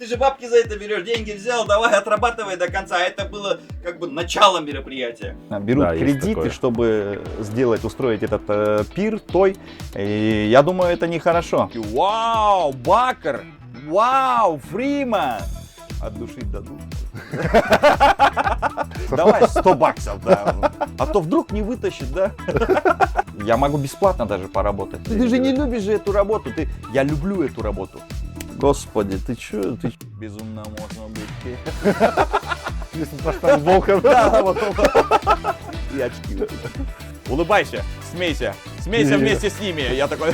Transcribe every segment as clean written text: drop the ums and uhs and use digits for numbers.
Ты же бабки за это берешь, деньги взял, давай отрабатывай до конца. Это было как бы начало мероприятия. Берут Да, есть кредиты, такое. чтобы устроить этот пир, той. И я думаю, это нехорошо. Вау, Бакер! Вау, Фрима! От души дадут. Давай 100 баксов, да. А то вдруг не вытащит, да? Я могу бесплатно даже поработать. Ты же не любишь же эту работу. Я люблю эту работу. Господи, ты чё? Безумно можно быть. Если поставить волка, Да, вот и очки. Улыбайся, смейся. Смейся вместе с ними. Я такой...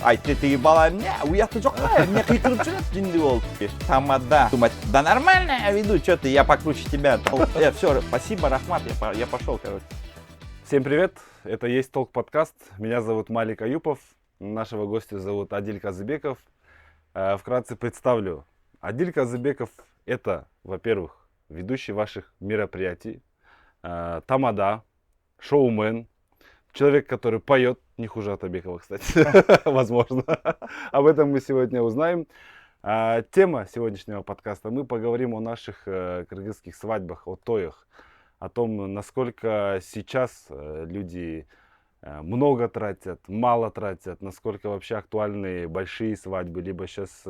Ай, ты ебала меня, уятный жокай, мне хитрый динди тамада. Думать, да нормально я веду, что ты, я покруче тебя. Все, спасибо, Рахмат, я пошел, короче. Всем привет, это «Есть толк» подкаст. Меня зовут Малик Аюпов, нашего гостя зовут Адиль Казыбеков. Вкратце представлю. Адиль Казыбеков — это, во-первых, ведущий ваших мероприятий, тамада, шоумен, человек, который поет, не хуже Атабекова, кстати, возможно. Об этом мы сегодня узнаем. Тема сегодняшнего подкаста: мы поговорим о наших кыргызских свадьбах, о тоях, о том, насколько сейчас люди много тратят, мало тратят, насколько вообще актуальны большие свадьбы, либо сейчас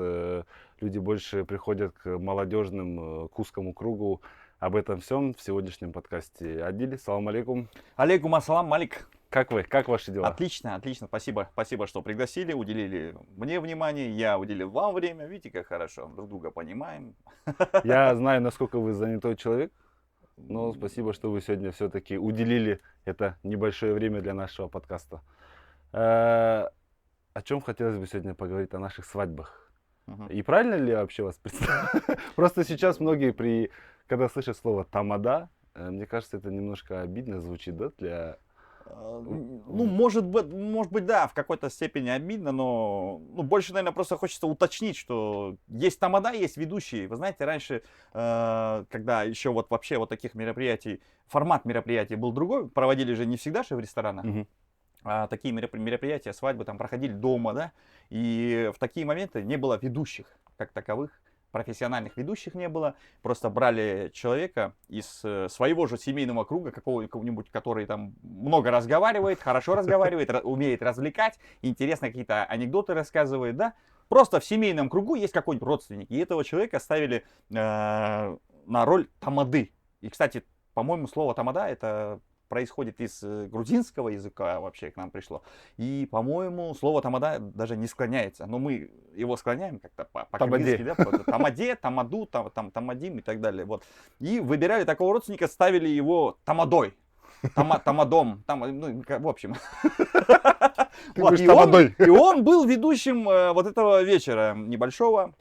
люди больше приходят к молодежным, к узкому кругу. Об этом всем в сегодняшнем подкасте. Адиль, салам алейкум. Алейкум ассалам, Малик. Как вы? Как ваши дела? Отлично, отлично, спасибо. Спасибо, что пригласили, уделили мне внимание, я уделил вам время. Видите, как хорошо, друг друга понимаем. Я знаю, насколько вы занятой человек, но спасибо, что вы сегодня все-таки уделили это небольшое время для нашего подкаста. О чем хотелось бы сегодня поговорить? О наших свадьбах. И правильно ли я вообще вас представляю? Просто сейчас многие, когда слышат слово «тамада», мне кажется, это немножко обидно звучит, да, для... Ну, может быть, да, в какой-то степени обидно, но больше, наверное, просто хочется уточнить, что есть тамада, есть ведущие. Вы знаете, раньше, когда еще вот вообще вот таких мероприятий, формат мероприятий был другой, проводили же не всегда же в ресторанах, а такие мероприятия, свадьбы там проходили дома, да, и в такие моменты не было ведущих как таковых. Профессиональных ведущих не было, просто брали человека из своего же семейного круга, какого-нибудь, который там много разговаривает, хорошо разговаривает, умеет развлекать, интересно какие-то анекдоты рассказывает, да. Просто в семейном кругу есть какой-нибудь родственник, и этого человека ставили на роль тамады. И, кстати, по-моему, слово тамада это происходит из грузинского языка, вообще к нам пришло. И, по-моему, слово тамада даже не склоняется. Но мы его склоняем как-то по-кыргызски, да? Тамаде, тамаду, тамадим и так далее. Вот. И выбирали такого родственника, ставили его тамадой. Тамадом. Ну, в общем. Вот. И он был ведущим вот этого вечера небольшого.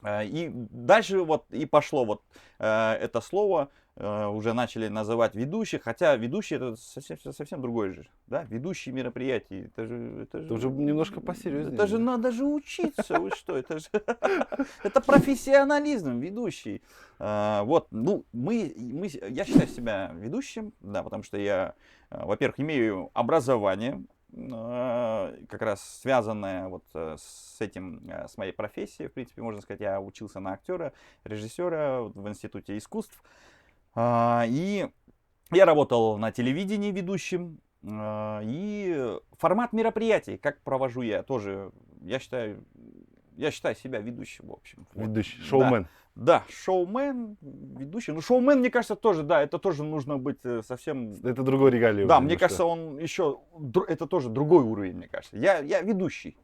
И дальше вот и пошло вот это слово, уже начали называть ведущих, хотя ведущий это совсем другой же, да, ведущий мероприятий, это уже немножко посерьезнее. Это же надо же учиться, вы что, это же это профессионализм, ведущий. Вот, ну я считаю себя ведущим, да, потому что я, во-первых, имею образование, как раз связанная вот с этим, с моей профессией, в принципе, можно сказать, я учился на актера, режиссера в Институте искусств, и я работал на телевидении ведущим, и формат мероприятий, как провожу я, тоже, я считаю себя ведущим, в общем. Ведущий, шоумен. Да, шоумен, ведущий. Ну, шоумен, мне кажется, тоже, да, это тоже нужно быть совсем... Это другой регалий. Да, мне кажется, он еще, это тоже другой уровень, мне кажется. Я ведущий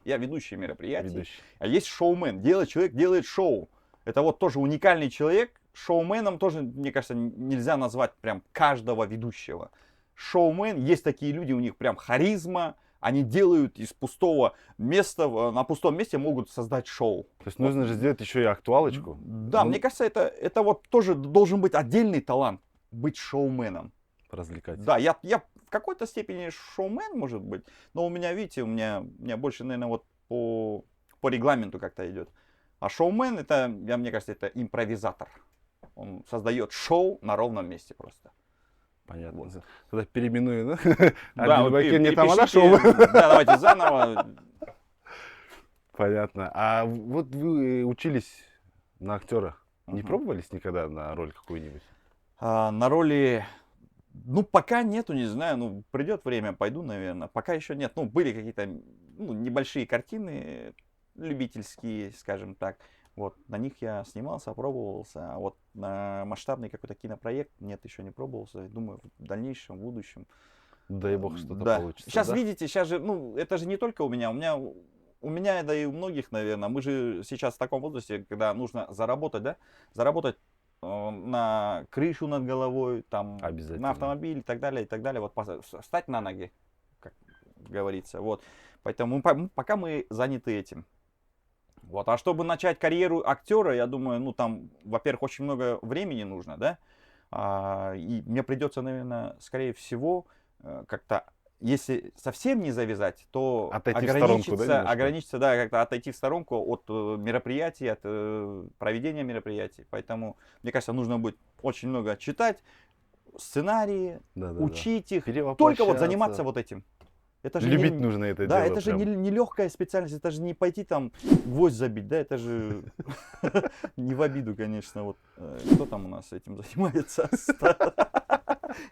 мероприятий. Ведущий. А есть шоумен, человек делает шоу. Это вот тоже уникальный человек. Шоуменом тоже, мне кажется, нельзя назвать прям каждого ведущего. Шоумен, есть такие люди, у них прям харизма. Они делают из пустого места, на пустом месте могут создать шоу. То есть нужно же сделать еще и актуалочку. Да, мне кажется, это вот тоже должен быть отдельный талант, быть шоуменом. Развлекать. Да, я в какой-то степени шоумен, может быть, но у меня, видите, у меня больше, наверное, вот по регламенту как-то идет. А шоумен, это, мне кажется, это импровизатор. Он создает шоу на ровном месте просто. Понятно. Вот. Тогда переименую, да? Не тамада, шоу. Да, давайте заново. Понятно. А вот вы учились на актера. Не Мгм. пробовались никогда на роль какую-нибудь? На роли, ну, пока нету, не знаю, ну, придет время, пойду, наверное. Пока еще нет. Ну, были какие-то, ну, небольшие картины, любительские, скажем так. Вот, на них я снимался, пробовался. А вот на масштабный какой-то кинопроект нет, еще не пробовался. Думаю, в дальнейшем, в будущем. Дай бог, что-то Да. получится, Сейчас да? видите, сейчас же, ну, это же не только у меня, да и у многих, наверное. Мы же сейчас в таком возрасте, когда нужно заработать, да? Заработать на крышу над головой, там, на Обязательно. автомобиль и так далее, и так далее. Вот встать на ноги, как говорится. Вот. Поэтому пока мы заняты этим. Вот. А чтобы начать карьеру актера, я думаю, ну там, во-первых, очень много времени нужно, да? И мне придется, наверное, скорее всего, как-то, если совсем не завязать, то Отойти в сторонку, да, немножко? ограничиться, да, как-то отойти в сторонку от мероприятий, от проведения мероприятий. Поэтому, мне кажется, нужно будет очень много читать, сценарии, Да-да-да. учить их, только вот Перевоплощаться. заниматься вот этим. Это же Любить не, нужно это да, дело это же прям. не легкая специальность, это же не пойти там гвоздь забить, да, это же не в обиду, конечно, вот кто там у нас этим занимается,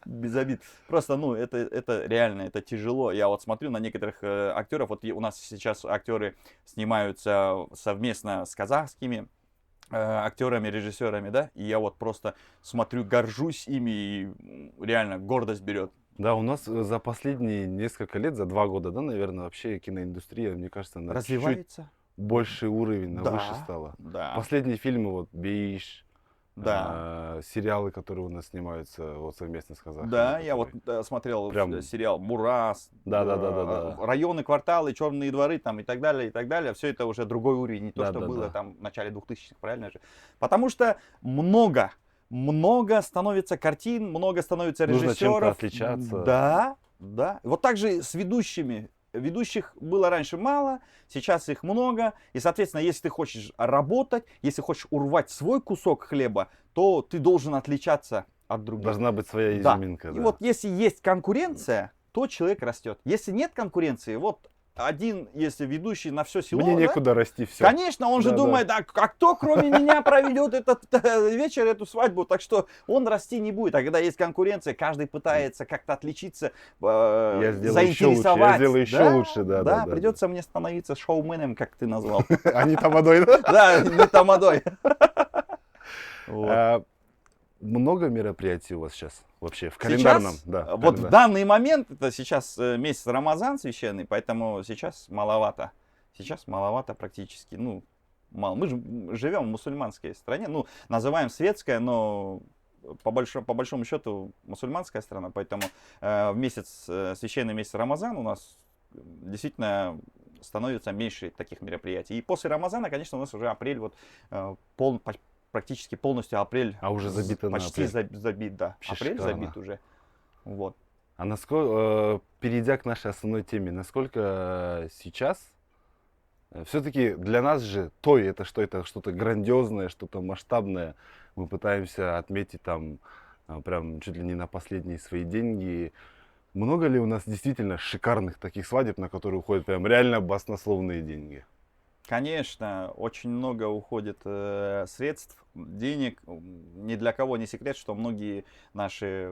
без обид. Просто, ну, это реально, это тяжело. Я вот смотрю на некоторых актеров, вот у нас сейчас актеры снимаются совместно с казахскими актерами, режиссерами, да, и я вот просто смотрю, горжусь ими, и реально гордость берет. Да, у нас за последние несколько лет, за 2 года, да, наверное, вообще киноиндустрия, мне кажется, на чуть-чуть Развивается. больший уровень, на выше Да, стала. да, Последние фильмы, вот, «Беиш», да. сериалы, которые у нас снимаются вот совместно с казахами. Да, я вот которые- смотрел Прям- сериал «Мурас», Да. районы, кварталы, черные дворы там и так далее, и так далее. Все это уже другой уровень, не то, что Да. было там в начале 2000-х, правильно же? Потому что много становится картин, много становится Нужно чем-то режиссеров. отличаться. Да. Вот так же с ведущими. Ведущих было раньше мало, сейчас их много. И, соответственно, если ты хочешь работать, если хочешь урвать свой кусок хлеба, то ты должен отличаться от других. Должна быть своя Да. изюминка. И Да. вот если есть конкуренция, то человек растет. Если нет конкуренции, вот один, если ведущий на все село, Мне да, некуда расти, все. конечно, он же Да. думает, а кто кроме меня проведет этот вечер, эту свадьбу, так что он расти не будет. А когда есть конкуренция, каждый пытается как-то отличиться, Я сделаю еще лучше, заинтересовать. я сделаю еще лучше, да. Придется мне становиться шоуменом, как ты назвал. А не тамадой, да? Да, не тамадой. Вот. А, Много мероприятий у вас сейчас вообще в календарном? Сейчас, Да, вот в календар. данный момент, это сейчас месяц Рамазан священный, поэтому сейчас маловато. Сейчас маловато практически. Ну, мало. Мы же живем в мусульманской стране, ну, называем светская, но по большому счету мусульманская страна, поэтому в священный месяц Рамазан у нас действительно становится меньше таких мероприятий. И после Рамазана, конечно, у нас уже апрель, вот практически полностью апрель. А уже забито на почти апрель. забит, да. Вообще Апрель шикарно. забит уже. Вот. А насколько, перейдя к нашей основной теме, насколько сейчас, все-таки для нас же той это что? Это что-то грандиозное, что-то масштабное. Мы пытаемся отметить там прям чуть ли не на последние свои деньги. Много ли у нас действительно шикарных таких свадеб, на которые уходят прям реально баснословные деньги? Конечно, очень много уходит средств, денег. Ни для кого не секрет, что многие наши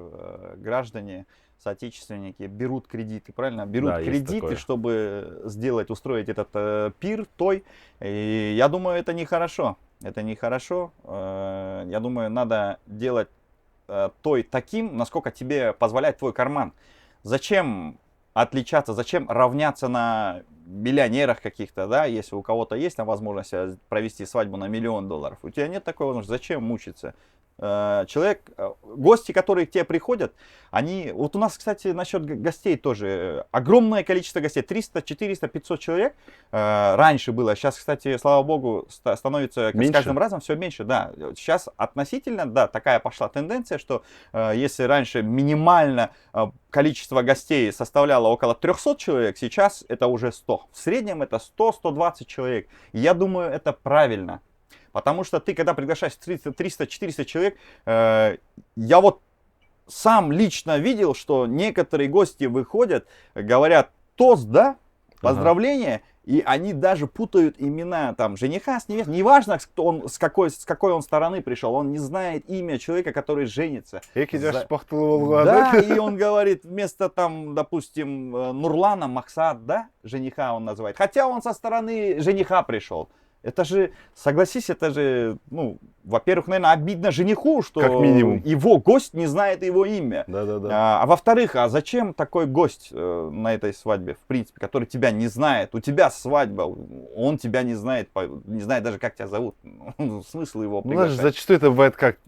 граждане, соотечественники берут кредиты, правильно? Берут Да, есть кредиты, такое. чтобы устроить этот пир, той. И я думаю, это нехорошо. Это нехорошо. Я думаю, надо делать той таким, насколько тебе позволяет твой карман. Зачем отличаться, зачем равняться на миллионерах каких-то, да, если у кого-то есть там возможность провести свадьбу на $1 000 000, у тебя нет такой возможности, зачем мучиться? Гости, которые к тебе приходят, они, вот у нас, кстати, насчет гостей тоже, огромное количество гостей, 300, 400, 500 человек раньше было, сейчас, кстати, слава богу, становится Меньше? с каждым разом все меньше, да, сейчас относительно, да, такая пошла тенденция, что если раньше минимально количество гостей составляло около 300 человек, сейчас это уже 100, в среднем это 100-120 человек, и я думаю, это правильно. Потому что ты, когда приглашаешь 300-400 человек, я вот сам лично видел, что некоторые гости выходят, говорят тост, да, поздравления, И они даже путают имена там жениха с невестой. Неважно, с какой он стороны пришел. Он не знает имя человека, который женится. Да, и он говорит, вместо там, допустим, Нурлана, Максат, да, жениха он называет. Хотя он со стороны жениха пришел. Это же, согласись, это же, ну, во-первых, наверное, обидно жениху, что как минимум его гость не знает его имя. Да. А во-вторых, а зачем такой гость на этой свадьбе, в принципе, который тебя не знает? У тебя свадьба, он тебя не знает даже, как тебя зовут. Смысл его приглашать? Ну, зачастую это бывает как...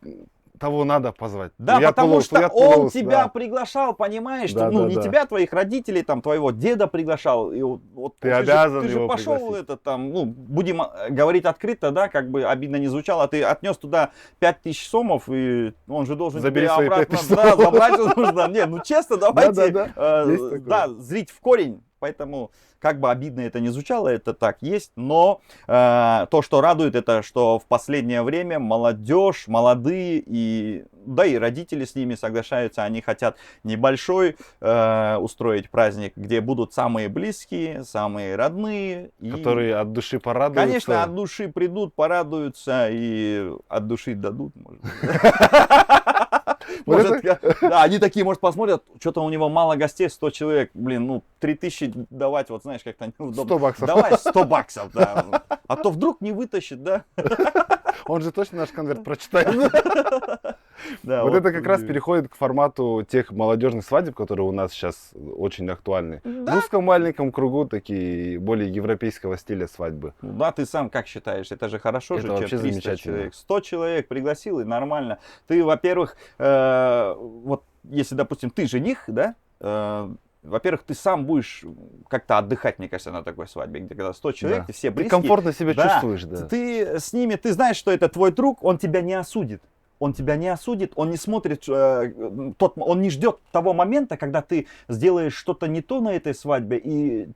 Того надо позвать. Да, потому что он тебя приглашал, понимаешь, что, ну, не тебя, твоих родителей, там, твоего деда приглашал. И вот, ты обязан ты же его пошел пригласить. это там, ну, будем говорить открыто, да, как бы обидно не звучало, а ты отнес туда 5000 сомов, и он же должен забери тебе свои обратно, 5000 да, забрать нужно. Не, ну честно, давайте, да, зрить в корень. Поэтому, как бы обидно это не звучало, это так есть. Но то, что радует, это что в последнее время молодежь, молодые, да и родители с ними соглашаются. Они хотят небольшой устроить праздник, где будут самые близкие, самые родные. Которые от души порадуются. Конечно, от души придут, порадуются и от души дадут, может быть. Может, да, они такие, может, посмотрят, что-то у него мало гостей, 100 человек, блин, ну, 3000 давать, вот знаешь, как-то неудобно. 100 баксов. Давай 100 баксов, да. А то вдруг не вытащит, да. Он же точно наш конверт прочитает. Да, вот это как раз переходит к формату тех молодежных свадеб, которые у нас сейчас очень актуальны. Да. В узком маленьком кругу такие более европейского стиля свадьбы. Да, ты сам как считаешь? Это же хорошо, это же, вообще чем 300 замечательно. человек. 100 человек пригласил, и нормально. Ты, во-первых, вот если, допустим, ты жених, да, во-первых, ты сам будешь как-то отдыхать, мне кажется, на такой свадьбе, где когда 100 человек, ты все близкие. Ты комфортно себя чувствуешь, да. Ты с ними, ты знаешь, что это твой друг, он тебя не осудит. Он тебя не осудит, он не смотрит, он не ждет того момента, когда ты сделаешь что-то не то на этой свадьбе, и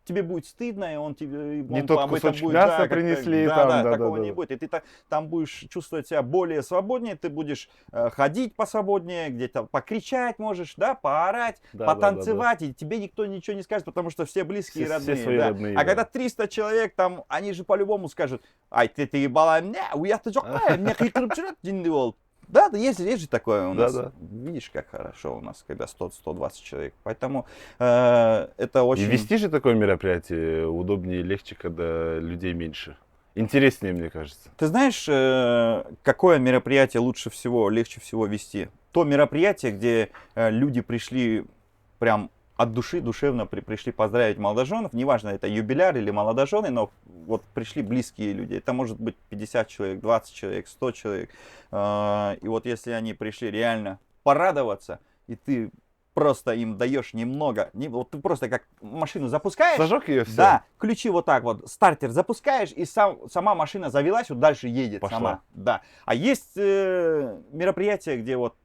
тебе будет стыдно, и он тебе... Не тот кусочек мяса принесли. Да, такого не будет. И ты там будешь чувствовать себя более свободнее, ты будешь ходить посвободнее, где-то покричать можешь, да, поорать, потанцевать, и тебе никто ничего не скажет, потому что все близкие и родные. Все свои родные. А когда 300 человек, там, они же по-любому скажут, ай, ты ебала меня, уятты жоққа, мне қиқырып жүреді, динді бол. Да, есть же такое у нас. Да. Видишь, как хорошо у нас, когда 100-120 человек. Поэтому это очень... И вести же такое мероприятие удобнее и легче, когда людей меньше. Интереснее, мне кажется. Ты знаешь, какое мероприятие легче всего вести? То мероприятие, где люди пришли прям от души, душевно пришли поздравить молодоженов. Неважно, это юбиляр или молодожены, но вот пришли близкие люди. Это может быть 50 человек, 20 человек, 100 человек. И вот если они пришли реально порадоваться, и ты просто им даешь немного, вот ты просто как машину запускаешь. Зажег ее, все. Да, ключи вот так вот, стартер запускаешь, и сама машина завелась, вот дальше едет. Пошла. Сама. Да. А есть мероприятия, где вот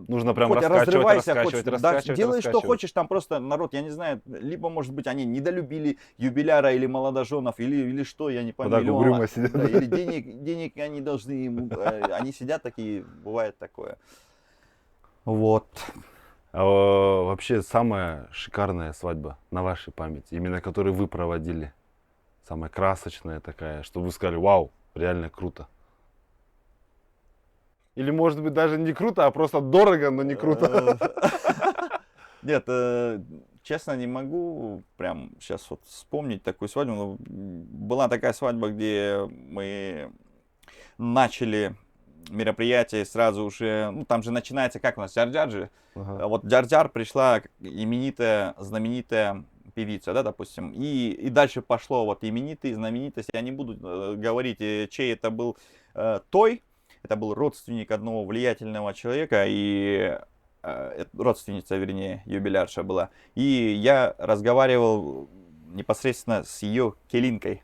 нужно прям хоть раскачивать, делай, что хочешь, там просто народ, я не знаю, либо, может быть, они недолюбили юбиляра или молодоженов, или что, я не пойму. Или, угрюмо сидят. Да, или денег они должны, они сидят такие, бывает такое. Вот. А вообще самая шикарная свадьба на вашей памяти, именно которую вы проводили, самая красочная такая, чтобы вы сказали, вау, реально круто. Или, может быть, даже не круто, а просто дорого, но не круто. Нет, честно, не могу прям сейчас вот вспомнить такую свадьбу. Но была такая свадьба, где мы начали мероприятие сразу уже... Ну, там же начинается, как у нас, Джар-Джар же. Вот Джар-Джар пришла именитая, знаменитая певица, да, допустим. И дальше пошло вот именитые, знаменитости. Я не буду говорить, чей это был той. Это был родственник одного влиятельного человека, и родственница, вернее, юбилярша была. И я разговаривал непосредственно с ее келинкой,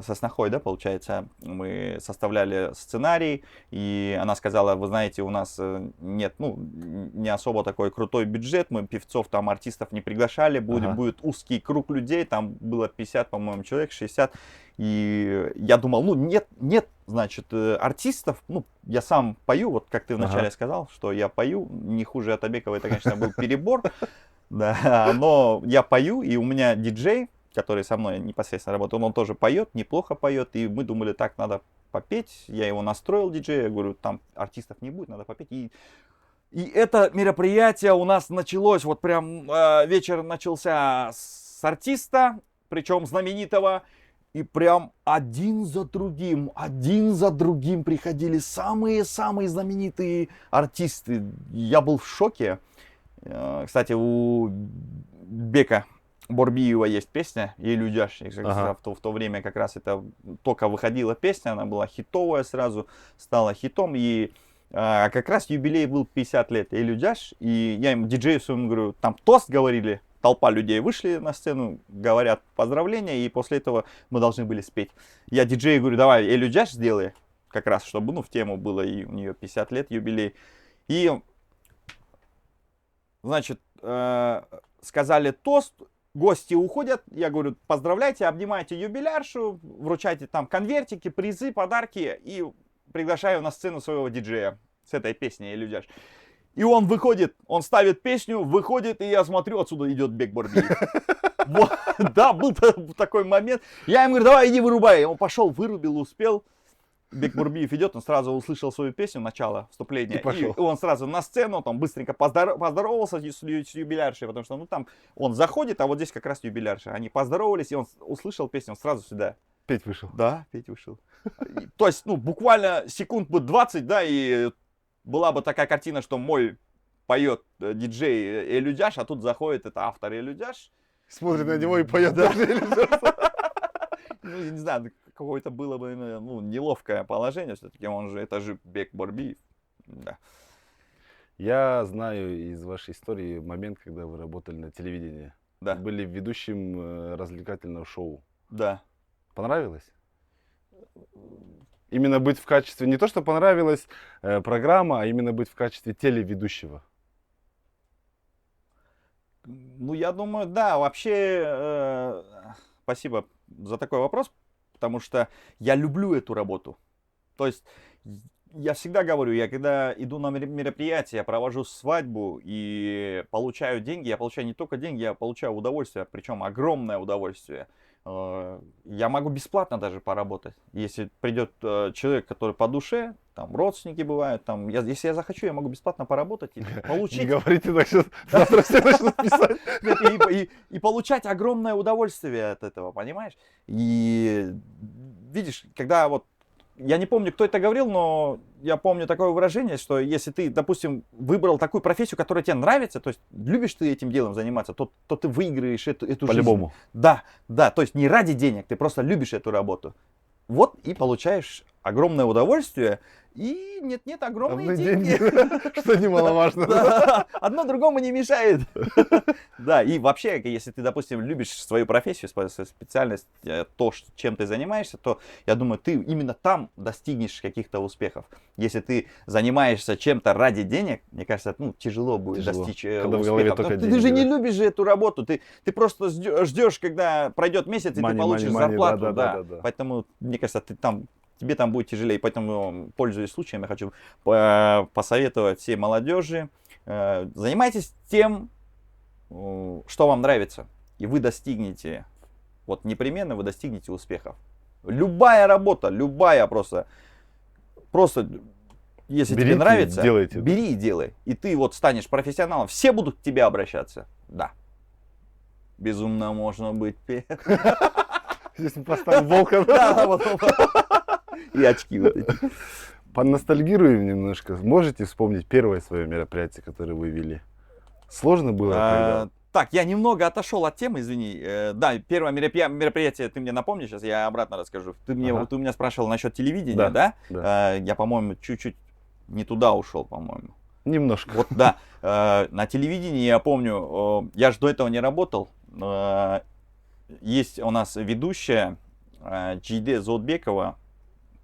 со снохой, да, получается. Мы составляли сценарий, и она сказала, вы знаете, у нас нет, ну, не особо такой крутой бюджет, мы певцов, там, артистов не приглашали, будет узкий круг людей, там было 50, по-моему, человек, 60. И я думал, ну, нет, значит, артистов, ну, я сам пою, вот как ты вначале сказал, что я пою, не хуже Атабекова, это, конечно, был перебор, да, но я пою, и у меня диджей, который со мной непосредственно работал, он тоже поет, неплохо поет, и мы думали, так, надо попеть, я его настроил, диджея, говорю, там артистов не будет, надо попеть, и это мероприятие у нас началось, вот прям вечер начался с артиста, причем знаменитого, и прям один за другим приходили самые-самые знаменитые артисты. Я был в шоке. Кстати, у Бека Борбиева есть песня «Елюдяш». Ага. В то время как раз это только выходила песня, она была хитовая сразу, стала хитом. И как раз юбилей был 50 лет «Елюдяш». И я им, диджею своему, говорю, там тост говорили. Толпа людей вышли на сцену, говорят поздравления, и после этого мы должны были спеть. Я диджею говорю, давай «Елюдяш» сделай, как раз, чтобы в тему было, и у нее 50 лет юбилей. И, значит, сказали тост, гости уходят, я говорю, поздравляйте, обнимайте юбиляршу, вручайте там конвертики, призы, подарки, и приглашаю на сцену своего диджея с этой песней «Елюдяш». И он выходит, он ставит песню, выходит, и я смотрю, отсюда идет Бек Борбиев. Вот, да, был такой момент. Я ему говорю, давай иди вырубай. Он пошел, вырубил, успел. Бек Борбиев идет, он сразу услышал свою песню, начало вступления. И он сразу на сцену, там быстренько поздоровался с юбиляршей, потому что, ну, там он заходит, а вот здесь как раз юбилярша. Они поздоровались, и он услышал песню, он сразу сюда. Петь вышел. Да, петь вышел. То есть, ну, буквально секунд бы 20, да, и была бы такая картина, что мой поет диджей Елюдяш, а тут заходит это автор Елюдяш. Смотрит на него и поет. Да. Ну, я не знаю, какое-то было бы, ну, неловкое положение, все-таки он же, это же Бек Борбиев. Да. Я знаю из вашей истории момент, когда вы работали на телевидении. Да. Были ведущим развлекательного шоу. Да. Понравилось? Именно быть в качестве, не то что понравилась программа, а именно быть в качестве телеведущего. Ну, я думаю, да, вообще, спасибо за такой вопрос, потому что я люблю эту работу. То есть, я всегда говорю, я когда иду на мероприятие, я провожу свадьбу и получаю деньги, я получаю не только деньги, я получаю удовольствие, причем огромное удовольствие. Я могу бесплатно даже поработать. Если придет человек, который по душе, там родственники бывают, там, если я захочу, я могу бесплатно поработать и получить. Не говорите так, что завтра все начнут писать. И получать огромное удовольствие от этого, понимаешь? И видишь, когда вот, я не помню, кто это говорил, но я помню такое выражение, что если ты, допустим, выбрал такую профессию, которая тебе нравится, то есть любишь ты этим делом заниматься, то ты выиграешь эту жизнь. По-любому. Да, да, то есть не ради денег, ты просто любишь эту работу. Вот и получаешь огромное удовольствие, и нет огромные деньги. Что немаловажно. Да, одно другому не мешает. Да, и вообще, если ты, допустим, любишь свою профессию, свою специальность, то, чем ты занимаешься, то, я думаю, ты именно там достигнешь каких-то успехов. Если ты занимаешься чем-то ради денег, мне кажется, ну, тяжело будет достичь успеха. Ты же не любишь же эту работу, ты просто ждешь, когда пройдет месяц, и ты получишь зарплату. Поэтому, мне кажется, тебе там будет тяжелее. Поэтому, пользуясь случаем, я хочу посоветовать всей молодежи. Занимайтесь тем, что вам нравится. И вы достигнете, вот непременно вы достигнете успехов. Любая работа, любая просто если тебе нравится, бери и делай. И ты вот станешь профессионалом. Все будут к тебе обращаться. Да. Безумно можно быть. Здесь мы поставим волка. Да, вот. И очки вот эти. Поностальгируем немножко. Можете вспомнить первое свое мероприятие, которое вы вели? Сложно было тогда? Так, я немного отошел от темы, извини. Да, первое мероприятие, ты мне напомни, сейчас я обратно расскажу. Ты меня спрашивал насчет телевидения, да? Да. Я, по-моему, чуть-чуть не туда ушел, по-моему. Немножко. Вот, да. На телевидении, я помню, я же до этого не работал. Есть у нас ведущая Джиде Зодбекова.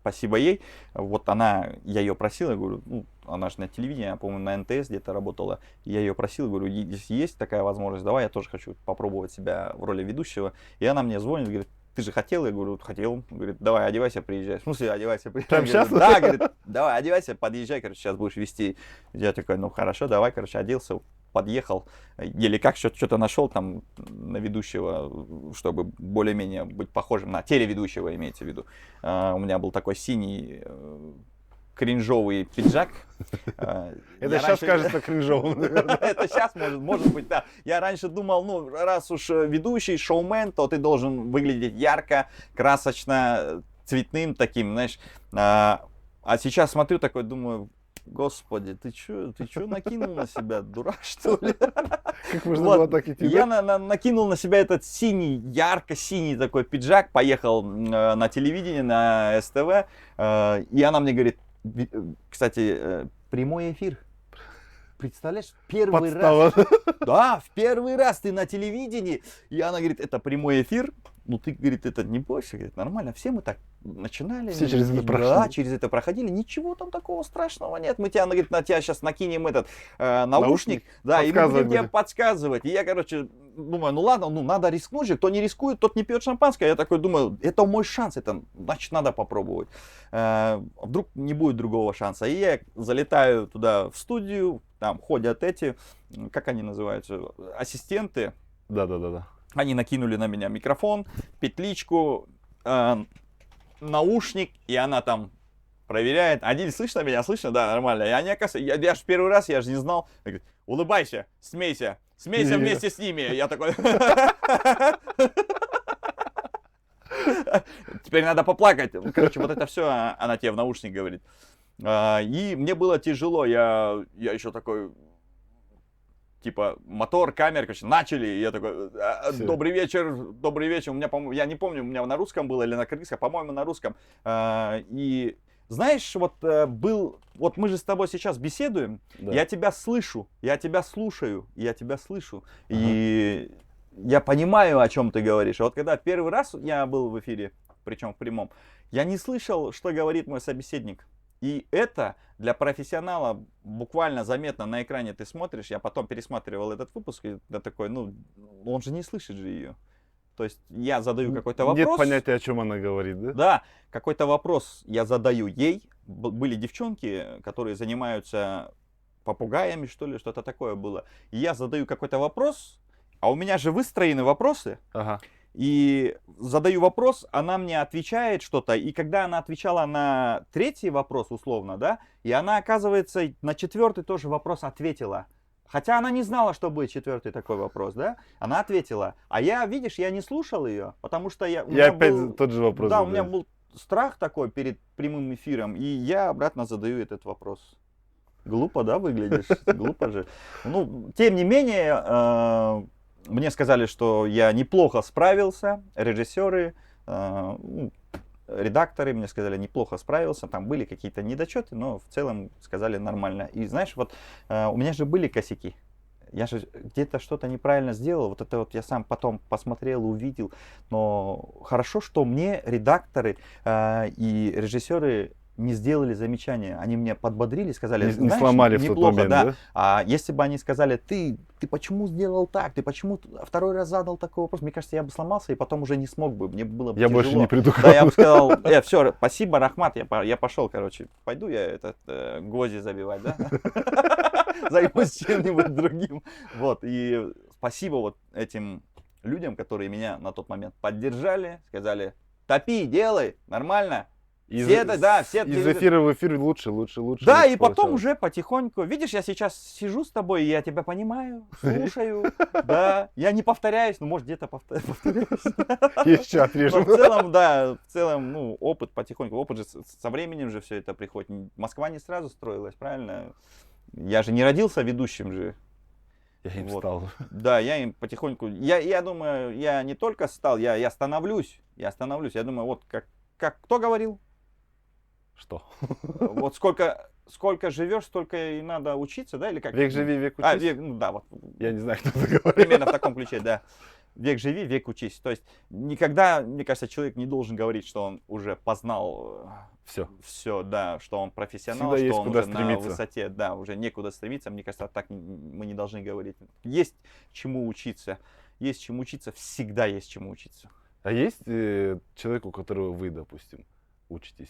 Спасибо ей. Вот я ее просил, я говорю, ну, она же на телевидении, я, по-моему, на НТС где-то работала. Я ее просил, говорю, если есть такая возможность, давай, я тоже хочу попробовать себя в роли ведущего. И она мне звонит, говорит, ты же хотел? Я говорю, хотел. Говорит, давай, одевайся, приезжай. В смысле, одевайся, приезжай. Прям сейчас? Да, говорит, давай, одевайся, подъезжай, короче, сейчас будешь вести. Я такой, ну хорошо, давай, короче, оделся, подъехал, еле как что-то нашел там на ведущего, чтобы более-менее быть похожим на телеведущего, имеется в виду. У меня был такой синий кринжовый пиджак. Это сейчас кажется кринжовым, наверное. Это сейчас может быть, да. Я раньше думал, ну, раз уж ведущий, шоумен, то ты должен выглядеть ярко, красочно, цветным таким, знаешь. А сейчас смотрю такой, думаю, господи, ты чё накинул на себя, дурак, что ли? Как можно было так идти? Я накинул на себя этот синий, ярко-синий такой пиджак, поехал на телевидение, на СТВ, и она мне говорит, кстати, прямой эфир. Представляешь, первый раз. Да, в первый раз ты на телевидении. И она говорит, это прямой эфир. Ну, ты, говорит, это не больше. Говорит, нормально, все мы так начинали. Все через это Да, прошли. через это проходили. Ничего там такого страшного нет. Мы тебя, она говорит, на тебя сейчас накинем этот наушник. Да, и мы будем тебе подсказывать. И я, короче, думаю, ну ладно, ну надо рискнуть же. Кто не рискует, тот не пьет шампанское. Я такой думаю, это мой шанс, это значит надо попробовать. Вдруг не будет другого шанса. И я залетаю туда в студию, там ходят эти, как они называются, ассистенты. Да. Они накинули на меня микрофон, петличку, наушник, и она там проверяет. Адиль, слышно меня? Слышно? Да, нормально. И они, оказывается, я же первый раз, я же не знал. Говорит, улыбайся, смейся вместе с ними. Я такой... Теперь надо поплакать. Короче, вот это все она тебе в наушник говорит. И мне было тяжело. Я еще такой... Типа мотор, камера, короче, начали, и я такой, добрый вечер, у меня, по-моему, я не помню, у меня на русском было или на кыргызском, по-моему, на русском. И знаешь, вот вот мы же с тобой сейчас беседуем, да. Я тебя слышу, я тебя слушаю, и я понимаю, о чем ты говоришь. А вот когда первый раз я был в эфире, причем в прямом, я не слышал, что говорит мой собеседник. И это для профессионала буквально заметно на экране ты смотришь. Я потом пересматривал этот выпуск, и я такой, ну, он же не слышит же ее. То есть я задаю какой-то вопрос. Нет понятия, о чем она говорит, да? Да, какой-то вопрос я задаю ей. Были девчонки, которые занимаются попугаями, что ли, что-то такое было. И я задаю какой-то вопрос, а у меня же выстроены вопросы. Ага. И задаю вопрос, она мне отвечает что-то, и когда она отвечала на третий вопрос, условно, да, и она, оказывается, на четвертый тоже вопрос ответила. Хотя она не знала, что будет четвертый такой вопрос, да, она ответила. А я, видишь, я не слушал ее, потому что я опять тот же вопрос. Да, у меня был страх такой перед прямым эфиром, и я обратно задаю этот вопрос. Глупо, да, выглядишь? Глупо же. Ну, тем не менее... Мне сказали, что я неплохо справился, режиссеры, редакторы мне сказали, неплохо справился, там были какие-то недочеты, но в целом сказали нормально. И знаешь, вот у меня же были косяки, я же где-то что-то неправильно сделал, вот это вот я сам потом посмотрел, увидел, но хорошо, что мне редакторы и режиссеры не сделали замечания, они меня подбодрили, сказали, не сломали в тот момент, да? А если бы они сказали, ты почему сделал так, ты почему второй раз задал такой вопрос, мне кажется, я бы сломался и потом уже не смог бы, мне было бы я тяжело. Больше не приду. Да, я бы сказал, все, спасибо, Рахмат, я пошел, короче, пойду я гвозди забивать, да? Займусь чем-нибудь другим. Вот, и спасибо вот этим людям, которые меня на тот момент поддержали, сказали, топи, делай, нормально. Из эфира в эфир лучше. Да, и потом уже потихоньку. Видишь, я сейчас сижу с тобой, и я тебя понимаю, слушаю. Да, я не повторяюсь, ну, может, где-то повторяюсь. Еще отрежем. В целом, ну, опыт потихоньку. Опыт же со временем же все это приходит. Москва не сразу строилась, правильно? Я же не родился ведущим же. Я им стал. Да, я им потихоньку. Я думаю, я не только стал, я становлюсь. Я думаю, вот как кто говорил? Что? Вот сколько живешь, столько и надо учиться, да? Или как? Век живи, век учись. Да, вот. Я не знаю, кто это говорит. Примерно в таком ключе, да. Век живи, век учись. То есть никогда, мне кажется, человек не должен говорить, что он уже познал все, да, что он профессионал, всегда что он уже на высоте, да, уже некуда стремиться. Мне кажется, так мы не должны говорить. Есть чему учиться. Всегда есть чему учиться. А есть человек, у которого вы, допустим, учитесь?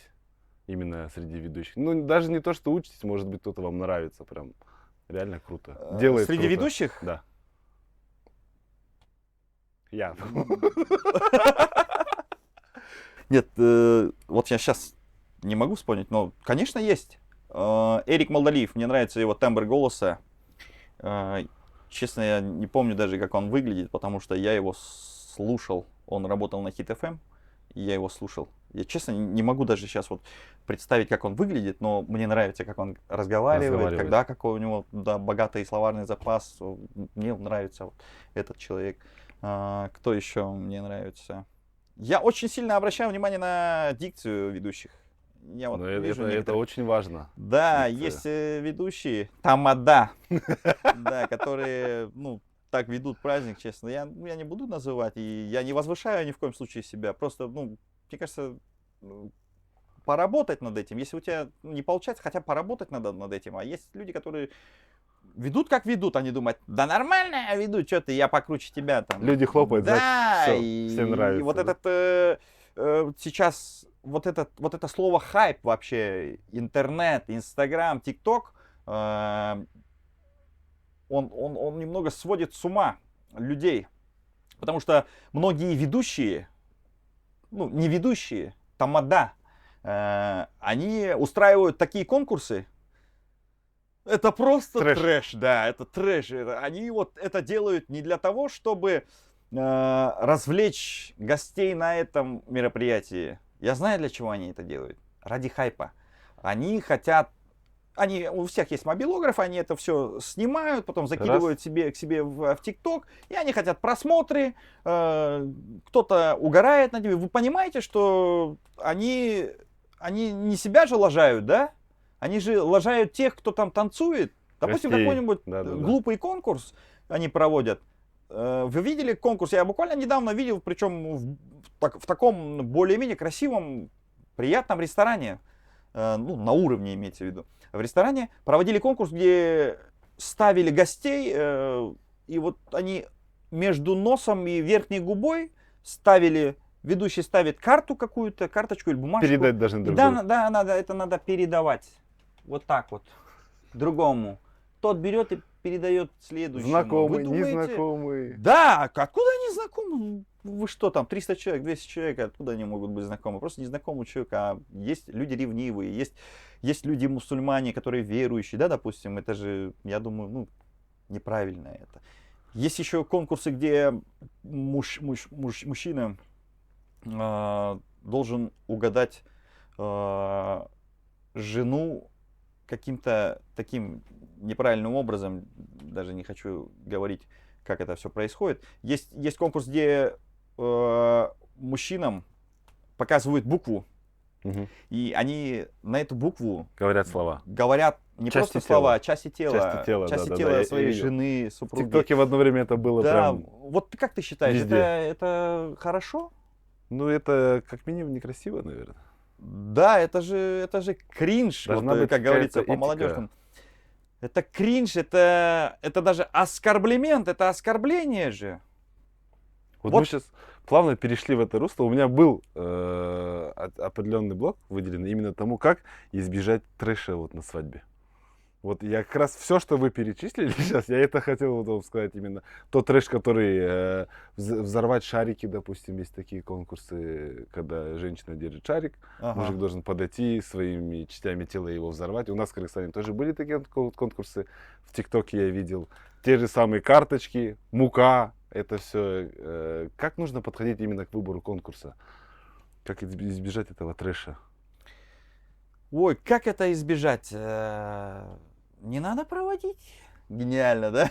Именно среди ведущих. Ну, даже не то, что учитесь, может быть, кто-то вам нравится прям. Реально круто. Делает Среди круто. ведущих? Да. Я. Нет, вот я сейчас не могу вспомнить, но, конечно, есть. Эрик Молдалиев, мне нравится его тембр голоса. Честно, я не помню даже, как он выглядит, потому что я его слушал. Он работал на Hit FM, и я его слушал. Я, честно, не могу даже сейчас вот представить, как он выглядит, но мне нравится, как он разговаривает, когда какой у него богатый словарный запас. Мне нравится вот этот человек. Кто еще мне нравится? Я очень сильно обращаю внимание на дикцию ведущих. Я вот вижу это очень важно. Да, Дикция. есть ведущие, тамада, да, которые, так ведут праздник, честно. Я не буду называть, и я не возвышаю ни в коем случае себя. Просто, мне кажется, поработать над этим. Если у тебя не получается, хотя поработать надо над этим. А есть люди, которые ведут как ведут, они думают, да нормально я веду, что ты, я покруче тебя там. Люди хлопают, да, значит, всем нравится. И вот да? этот сейчас, вот это слово хайп вообще, интернет, инстаграм, тикток, он немного сводит с ума людей. Потому что многие ведущие, не ведущие, тамада, они устраивают такие конкурсы. Это просто трэш, да, это трэш. Они вот это делают не для того, чтобы развлечь гостей на этом мероприятии. Я знаю, для чего они это делают. Ради хайпа. Они хотят... у всех есть мобилограф, они это все снимают, потом закидывают к себе в ТикТок, и они хотят просмотры, кто-то угорает над ними. Вы понимаете, что они не себя же лажают, да? Они же лажают тех, кто там танцует. Допустим, какой-нибудь глупый конкурс они проводят. Вы видели конкурс? Я буквально недавно видел, причем в таком более-менее красивом, приятном ресторане. На уровне имеется в виду. В ресторане проводили конкурс, где ставили гостей, и вот они между носом и верхней губой ведущий ставит карточку или бумажку. Передать должны друг другу. Да, это надо передавать. Вот так вот. Другому. Тот берет и передает следующему. Знакомый, незнакомый. Да, откуда они знакомы? Вы что там, 300 человек, 200 человек, откуда они могут быть знакомы? Просто незнакомый человек, а есть люди ревнивые, есть люди мусульмане, которые верующие, да, допустим, это же, я думаю, неправильно это. Есть еще конкурсы, где мужчина должен угадать жену каким-то таким неправильным образом, даже не хочу говорить, как это все происходит. Есть конкурс, где мужчинам показывают букву, и они на эту букву говорят слова. Говорят не части просто слова, а части тела своей да. жены, супруги. В ТикТоке в одно время это было прям вот как ты считаешь, это хорошо? Это как минимум некрасиво, наверное. Да, это же кринж, вот, как говорится по-молодежному. Это кринж, это даже оскорбление, это оскорбление же. Вот мы сейчас плавно перешли в это русло. У меня был определенный блок выделенный именно тому, как избежать трэша вот на свадьбе. Вот я как раз все, что вы перечислили сейчас, я это хотел вам сказать именно. Тот трэш, который взорвать шарики, допустим, есть такие конкурсы, когда женщина держит шарик, мужик должен подойти своими частями тела его взорвать. У нас в Кыргызстане тоже были такие конкурсы, в ТикТоке я видел. Те же самые карточки, мука, это все. Как нужно подходить именно к выбору конкурса? Как избежать этого трэша? Ой, как это избежать? Не надо проводить. Гениально, да?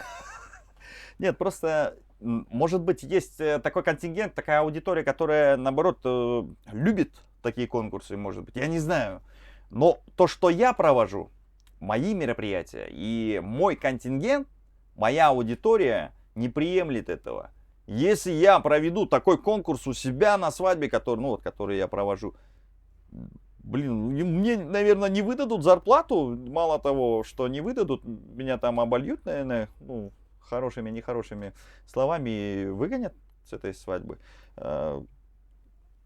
Нет, просто, может быть, есть такой контингент, такая аудитория, которая, наоборот, любит такие конкурсы, может быть. Я не знаю. Но то, что я провожу, мои мероприятия и мой контингент, моя аудитория не приемлет этого. Если я проведу такой конкурс у себя на свадьбе, который я провожу, мне, наверное, не выдадут зарплату. Мало того, что не выдадут, меня там обольют, наверное, хорошими, нехорошими словами и выгонят с этой свадьбы. А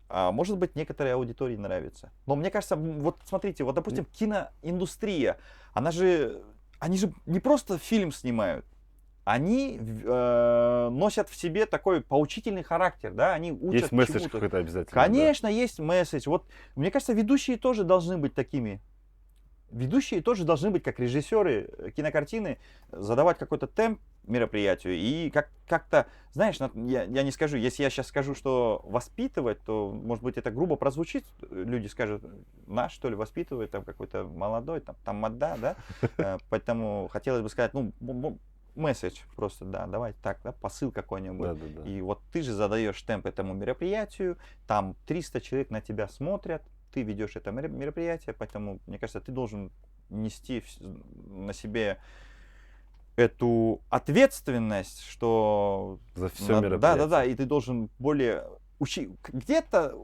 может быть, некоторой аудитории нравится. Но мне кажется, вот смотрите, вот, допустим, киноиндустрия, она же они же не просто фильм снимают, они носят в себе такой поучительный характер, да, они учат Есть месседж чему-то. какой-то обязательно. Конечно, есть месседж. Вот, мне кажется, ведущие тоже должны быть такими. Ведущие тоже должны быть, как режиссеры кинокартины, задавать какой-то темп мероприятию. И как-то, знаешь, я не скажу, если я сейчас скажу, что воспитывать, то, может быть, это грубо прозвучит. Люди скажут, нас, что ли, воспитывает там какой-то молодой, там модда, да? Поэтому хотелось бы сказать, ну, месседж просто, да, давайте так, да, посыл какой-нибудь. Да, да, да. И вот ты же задаешь темп этому мероприятию, там 300 человек на тебя смотрят, ты ведешь это мероприятие, поэтому, мне кажется, ты должен нести на себе эту ответственность, что... За все Да, мероприятие. да, и ты должен более где-то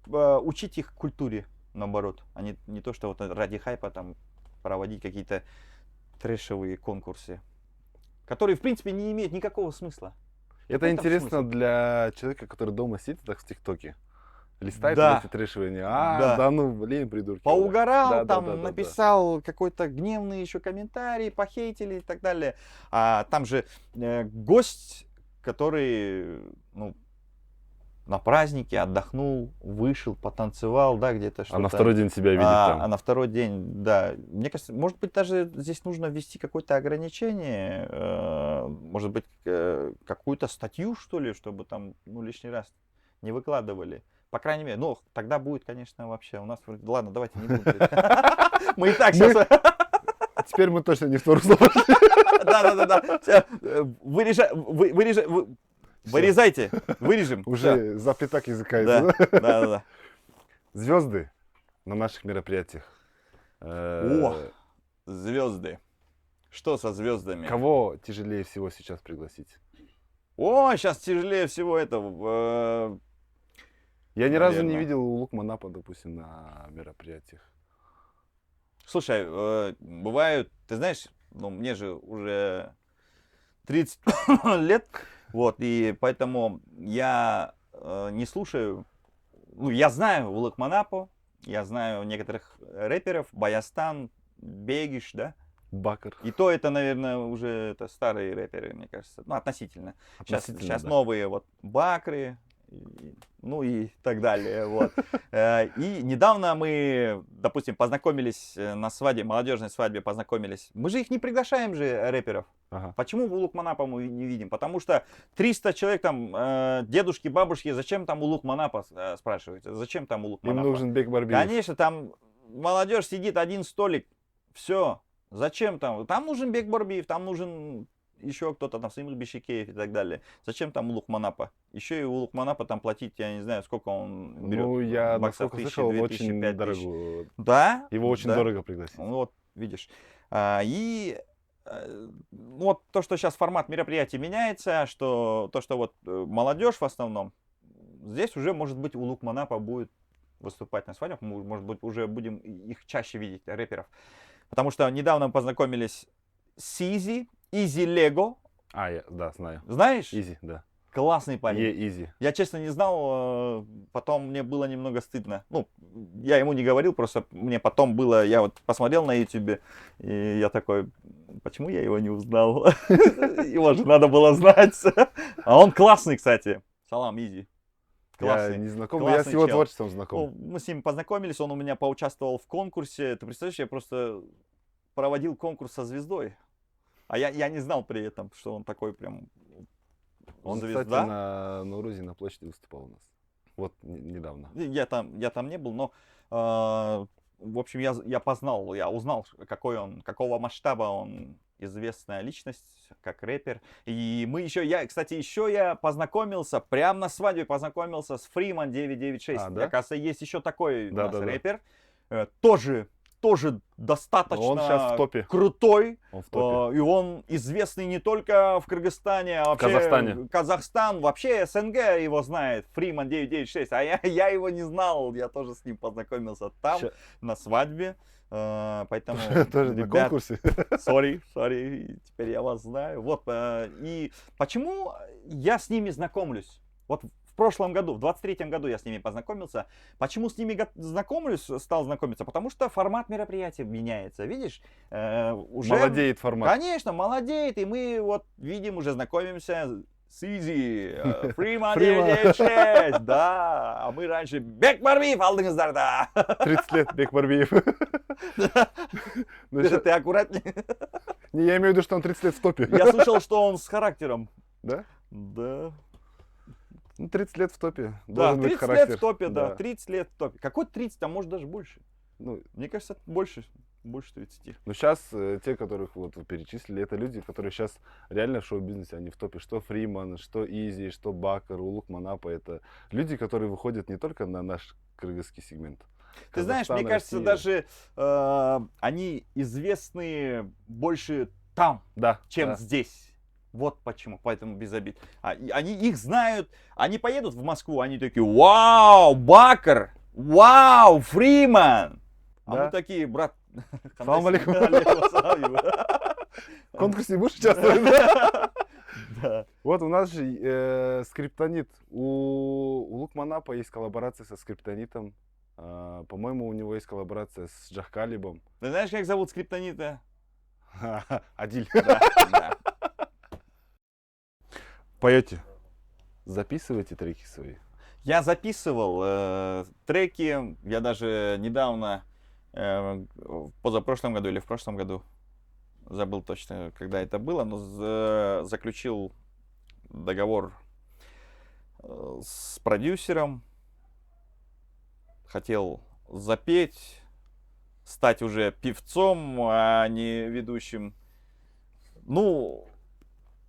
учить их культуре, наоборот, а не то, что вот ради хайпа там проводить какие-то трэшевые конкурсы, которые, в принципе, не имеют никакого смысла. Это Какой там интересно смысл? для человека, который дома сидит, так в ТикТоке. Листает Да. эти трэшевые. Да. Да ну, блин, придурки. Поугарал, Да, да, там да, да, да. написал какой-то гневный еще комментарий, похейтили и так далее. А там же гость, который, ну, на празднике отдохнул, вышел, потанцевал, да, где-то что-то. А на второй день себя видит А там. на второй день, да. Мне кажется, может быть, даже здесь нужно ввести какое-то ограничение, может быть, какую-то статью, что ли, чтобы там, ну, лишний раз не выкладывали. По крайней мере, ну, тогда будет, конечно, вообще у нас... Ладно, давайте не будем. Мы и так сейчас... Теперь мы точно не в то русло пошли. Да. Вырезайте. Вырежем. Уже запятак языка. Да. Звезды на наших мероприятиях. О, звезды. Что со звездами? Кого тяжелее всего сейчас пригласить? О, сейчас тяжелее всего этого. Я ни разу не Наверно. видел Лукманапа, допустим, на мероприятиях. Слушай, бывают, ты знаешь, ну, мне же уже 30 лет, вот, и поэтому я не слушаю, ну, я знаю Лукманапу, я знаю некоторых рэперов, Баястан, Бегиш, да, Бакар. и то это, наверное, уже это старые рэперы, мне кажется, ну, относительно. Сейчас Да. новые вот Бакры, ну и так далее, вот. И недавно мы, допустим, познакомились на свадьбе, молодежной свадьбе познакомились. Мы же их не приглашаем же, рэперов. Ага. Почему у Лукманапа мы не видим? Потому что 300 человек там, дедушки, бабушки, зачем там у Лукманапа, спрашиваете? Зачем там у Им Лукманапа? нужен Бек Барбиев. Конечно, там молодежь сидит, один столик, все. Зачем там? Там нужен Бек Барбиев, там нужен еще кто-то там, Самир Бишикеев и так далее. Зачем там у Лукманапа? Еще и у Лукманапа там платить, я не знаю, сколько он берет. Ну, я, баксов, насколько 1000, слышал, он 2000, очень 5000. дорого. Да? Его очень да. дорого пригласить. Ну, вот, видишь. Вот то, что сейчас формат мероприятия меняется, что то, что вот молодежь в основном, здесь уже, может быть, у Лукманапа будет выступать на свадьбах, может быть, уже будем их чаще видеть, рэперов. Потому что недавно мы познакомились с Изи Лего. Да, знаю. Знаешь? Изи, да. Классный парень. Изи. Я, честно, не знал, потом мне было немного стыдно. Ну, я ему не говорил, просто мне потом было, я вот посмотрел на YouTube, и я такой, почему я его не узнал? Его же надо было знать. А он классный, кстати. Салам, Изи. Я не знаком, я с его творчеством знаком. Мы с ним познакомились, он у меня поучаствовал в конкурсе. Ты представляешь, я просто проводил конкурс со звездой. А я не знал при этом, что он такой прям Он, звезда. кстати, на Наурузе на площади выступал у нас. Вот недавно. Я там не был, но в общем, я познал, я узнал, какого масштаба он известная личность, как рэпер. И кстати, еще я познакомился, прямо на свадьбе познакомился с Freeman 996. Да? Оказывается, есть еще такой у нас Да. рэпер. Тоже достаточно Он щас в топе. крутой. Он в топе. И он известный не только в Кыргызстане, а вообще Казахстане. Казахстан, вообще СНГ его знает, Freeman 996. А я его не знал, я тоже с ним познакомился там, на свадьбе. Поэтому, Тоже на ребят, конкурсе. Sorry, теперь я вас знаю. Вот, и почему я с ними знакомлюсь? Вот прошлом году, в 23-м году я с ними познакомился. Почему с ними стал знакомиться? Потому что формат мероприятия меняется. Видишь, уже... Молодеет формат. Конечно, молодеет. И мы вот видим, уже знакомимся с Изи, Фриман Фриман. 996, да. А мы раньше Бекмарбиев алдыңыздарда. 30 лет Бек Барбиев. Ну, Ты аккуратнее. не, я имею в виду, что он 30 лет в топе. Я слышал, что он с характером. Да? Да. Ну, 30 лет в топе. Да, Должен быть 30 характер. лет в топе, да. 30 лет в топе. Какой 30, а может даже больше? Ну, Мне кажется, больше 30. но сейчас те, которых вот вы перечислили, это люди, которые сейчас реально в шоу-бизнесе, они в топе. Что Фриман, что Изи, что Бакар, Улук Манапа. Это люди, которые выходят не только на наш кыргызский сегмент. Ты знаешь, мне Казахстан, кажется, Россия. даже они известны больше там, Да, чем да. здесь. Вот почему, поэтому без обид. Они их знают, они поедут в Москву, они такие: вау, Бакар, вау, Фриман. А Да. мы такие: брат, Салам алейкум. В конкурсе будешь участвовать? Да. Вот у нас же скриптонит. У Улук Манапа есть коллаборация со скриптонитом. По-моему, у него есть коллаборация с Джахкалибом. Ты знаешь, как зовут скриптонита? Адиль. Да, да. Поете? Записывайте треки свои. Я записывал треки, я даже недавно, в позапрошлом году или в прошлом году, забыл точно, когда это было, но заключил договор с продюсером, хотел запеть, стать уже певцом, а не ведущим. Ну,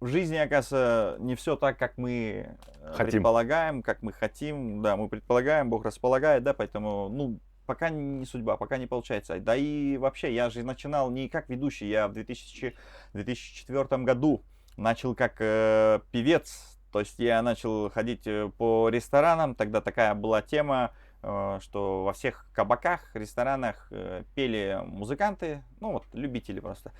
в жизни, оказывается, не все так, как мы Хотим. предполагаем, как мы хотим. Да, мы предполагаем, Бог располагает, да, поэтому, ну, пока не судьба, пока не получается. Да и вообще, я же начинал не как ведущий, я в 2004 году начал как певец. То есть я начал ходить по ресторанам, тогда такая была тема, что во всех кабаках, ресторанах пели музыканты, ну вот любители просто,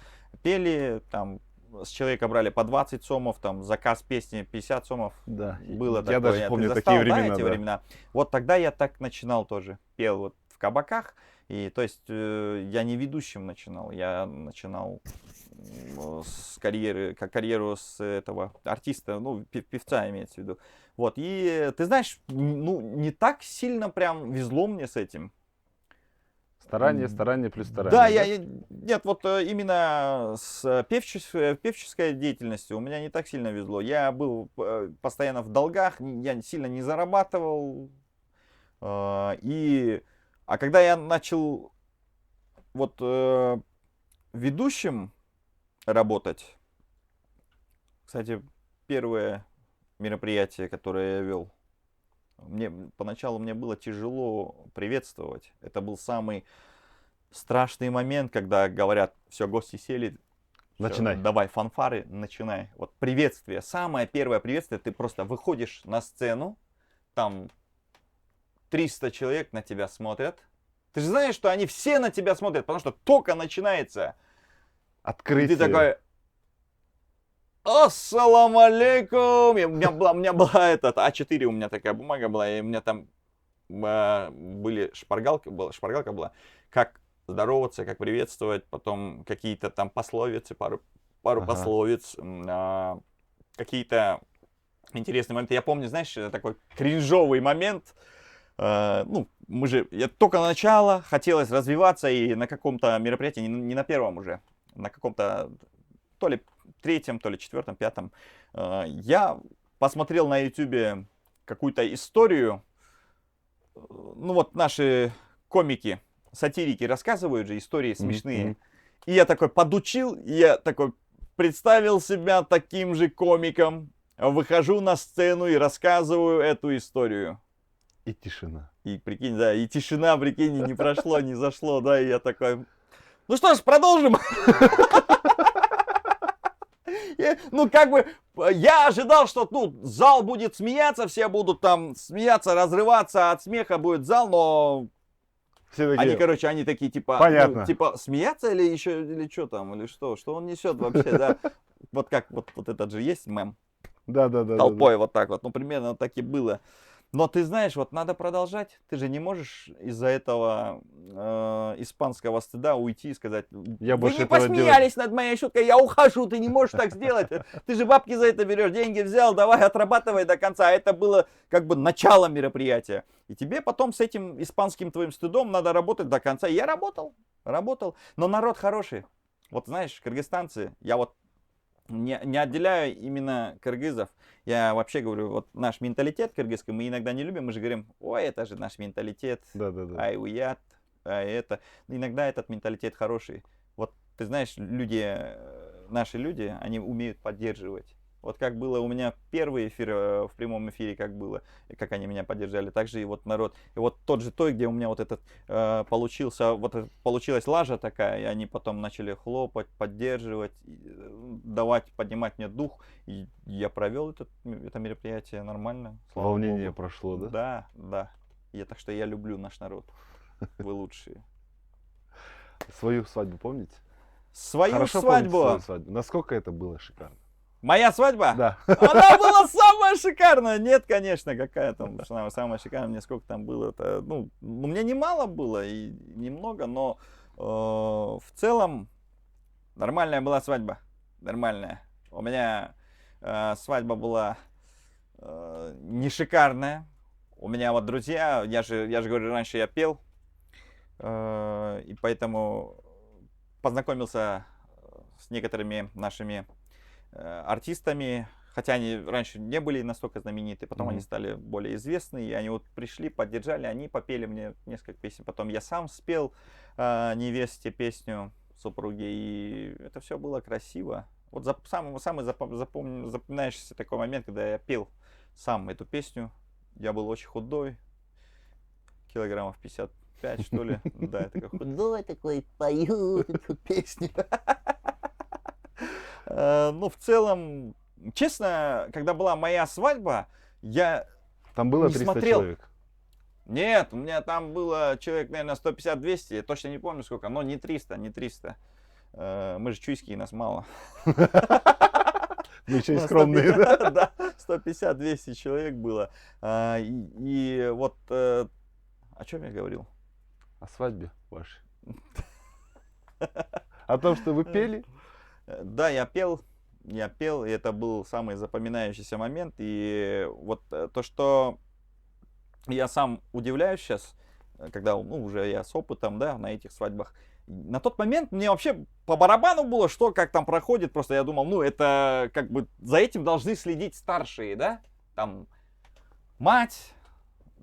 пели там. С человека брали по 20 сомов, там заказ песни 50 сомов. Да. Было Я такое. даже помню Ты такие застал, да, времена. эти Да. времена? Вот тогда я так начинал тоже. Пел вот в кабаках. И то есть я не ведущим начинал. Я начинал с карьеры, как карьеру с этого артиста, ну, певца имеется в виду. Вот. И ты знаешь, ну, не так сильно прям везло мне с этим. Старание, старание плюс старание. Да, нет, вот именно с певческой деятельностью у меня не так сильно везло. Я был постоянно в долгах, я сильно не зарабатывал. А когда я начал вот ведущим работать, кстати, первое мероприятие, которое я вел, поначалу мне было тяжело приветствовать. Это был самый страшный момент, когда говорят: все, гости сели, Начинай. давай фанфары, начинай. Вот приветствие, самое первое приветствие, ты просто выходишь на сцену, там 300 человек на тебя смотрят. Ты же знаешь, что они все на тебя смотрят, потому что только начинается. Открытие. И ты такой: ассаламу алейкум. У меня была А4, у меня такая бумага была, и у меня там были шпаргалка была, как здороваться, как приветствовать, потом какие-то там пословицы, пару пословиц, какие-то интересные моменты. Я помню, знаешь, такой кринжовый момент. Ну, я только начало, хотелось развиваться, и на каком-то мероприятии, не на первом уже, на каком-то то ли третьем, то ли четвертом, пятом, я посмотрел на ютубе какую-то историю. Ну вот наши комики, сатирики рассказывают же истории смешные. И я такой подучил, я такой представил себя таким же комиком, выхожу на сцену и рассказываю эту историю. И тишина. И прикинь, да, и тишина, прикинь, не прошло, не зашло, да, и я такой: ну что ж, продолжим. Ну, как бы, я ожидал, что, ну, зал будет смеяться, все будут там смеяться, разрываться от смеха будет зал, но Все такие, они, короче, они такие, типа, понятно. ну, типа, смеяться или еще, или что там, или что он несет вообще, да? Вот как, вот этот же есть мем, Да, да, да. толпой вот так вот. Ну, примерно вот так и было. Но ты знаешь, вот надо продолжать. Ты же не можешь из-за этого испанского стыда уйти и сказать, Я вы больше не этого посмеялись над моей шуткой, я ухожу, ты не можешь так сделать. Ты же бабки за это берешь, деньги взял, давай отрабатывай до конца. Это было как бы начало мероприятия. И тебе потом с этим испанским твоим стыдом надо работать до конца. И я работал. Но народ хороший. Вот знаешь, кыргызстанцы, я вот не отделяю именно кыргызов. Я вообще говорю, вот наш менталитет кыргызский мы иногда не любим, мы же говорим, ой, это же наш менталитет, Да, да, да. ай, уят, ай, это. Иногда этот менталитет хороший. Вот ты знаешь, наши люди, они умеют поддерживать. Вот как было у меня первый эфир в прямом эфире, как было, и как они меня поддержали, так же и вот народ. И вот тот же той, где у меня вот этот получилась лажа такая, и они потом начали хлопать, поддерживать, давать, поднимать мне дух. И я провел это мероприятие нормально. Слава Волнение Богу. прошло, да? Да, да. Так что я люблю наш народ. Вы лучшие. Свою свадьбу помните? Свою Хорошо помните свадьбу. свою свадьбу? Насколько это было шикарно? Моя свадьба? Да. Она была самая шикарная. Нет, конечно, какая там самая шикарная. Мне сколько там было? Ну, мне немало было и немного, но в целом нормальная была свадьба. Нормальная. У меня свадьба была не шикарная. У меня вот друзья, я же говорю, раньше я пел, и поэтому познакомился с некоторыми нашими артистами, хотя они раньше не были настолько знамениты, потом они стали более известны, и они вот пришли, поддержали, они попели мне несколько песен, потом я сам спел невесте песню супруге, и это все было красиво. Вот самый запоминающийся такой момент, когда я пел сам эту песню, я был очень худой, килограммов 55, что ли, да, я такой худой такой, пою эту песню. Ну, в целом, честно, когда была моя свадьба, я Там было не 300 смотрел. человек. Нет, у меня там было человек, наверное, 150-200, я точно не помню сколько, но не 300. Мы же чуйские, нас мало. Мы еще и скромные, да? Да, 150-200 человек было. И вот, о чем я говорил? О свадьбе вашей. О том, что вы пели? Да, я пел, и это был самый запоминающийся момент. И вот то, что я сам удивляюсь сейчас, когда уже я с опытом, да, на этих свадьбах. На тот момент мне вообще по барабану было, что как там проходит. Просто я думал, это как бы за этим должны следить старшие, да? Там мать,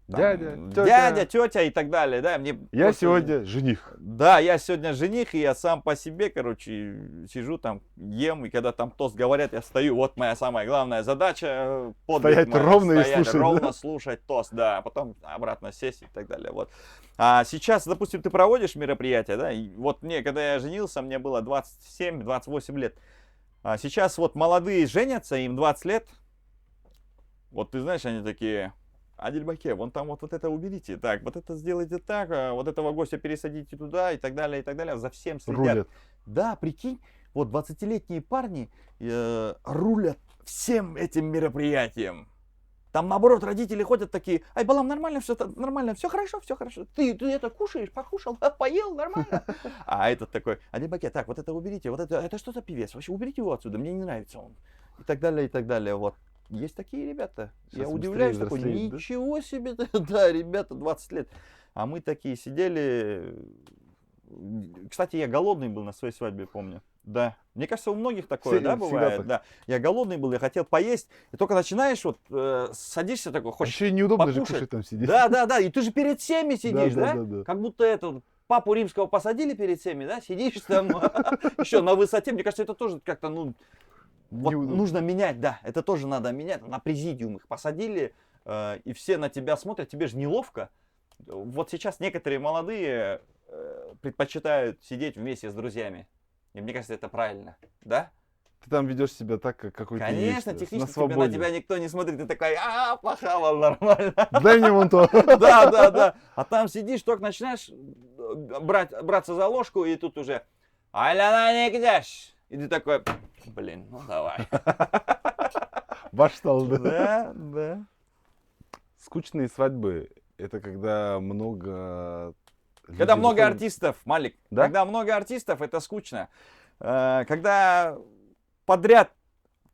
дядя, тетя и так далее, да, Я просто... сегодня жених. Да, я сегодня жених, и я сам по себе, короче, сижу там, ем, и когда там тост говорят, я стою, вот моя самая главная задача, стоять ровно и слушать, ровно слушать тост, да, а потом обратно сесть и так далее, вот. А сейчас, допустим, ты проводишь мероприятие, да, и вот мне, когда я женился, мне было 27-28 лет, а сейчас вот молодые женятся, им 20 лет, вот ты знаешь, они такие... Адильбаке, вон там вот это уберите, так, вот это сделайте так, вот этого гостя пересадите туда и так далее, за всем следят. Рулят. Да, прикинь, вот 20-летние парни рулят всем этим мероприятием. Там наоборот родители ходят такие, ай, балам, нормально, все хорошо. Ты это кушаешь, покушал, поел, нормально. А этот такой, Адильбаке, так, вот это уберите, вот это что за певец, вообще уберите его отсюда, мне не нравится он. И так далее, вот. Есть такие ребята. Сейчас я удивляюсь, такой, ничего себе, да, ребята, 20 лет. А мы такие сидели. Кстати, я голодный был на своей свадьбе, помню. Да. Мне кажется, у многих такое, да, бывает. Так. Да. Я голодный был, я хотел поесть. И только начинаешь, вот, садишься такой, хочешь еще неудобно покушать. Же кушать там сидеть. Да. И ты же перед всеми сидишь, да? Да. Как будто это папу римского посадили перед всеми, да? Сидишь там еще на высоте. Мне кажется, это тоже как-то, вот нужно менять, да, это тоже надо менять. На президиум их посадили, и все на тебя смотрят, тебе же неловко. Вот сейчас некоторые молодые предпочитают сидеть вместе с друзьями. И мне кажется, это правильно, да? Ты там ведешь себя так, как какой-то Конечно, есть, технически на тебя никто не смотрит, ты такой, похавал нормально. Дай мне вон то. Да. А там сидишь, только начинаешь браться за ложку, и тут уже, аляна не гдяш. И ты такой, блин, ну давай. Башталды. Да, да. Скучные свадьбы — это когда много Когда людей много выходит. артистов, Малик, Да? когда много артистов, это скучно. Когда подряд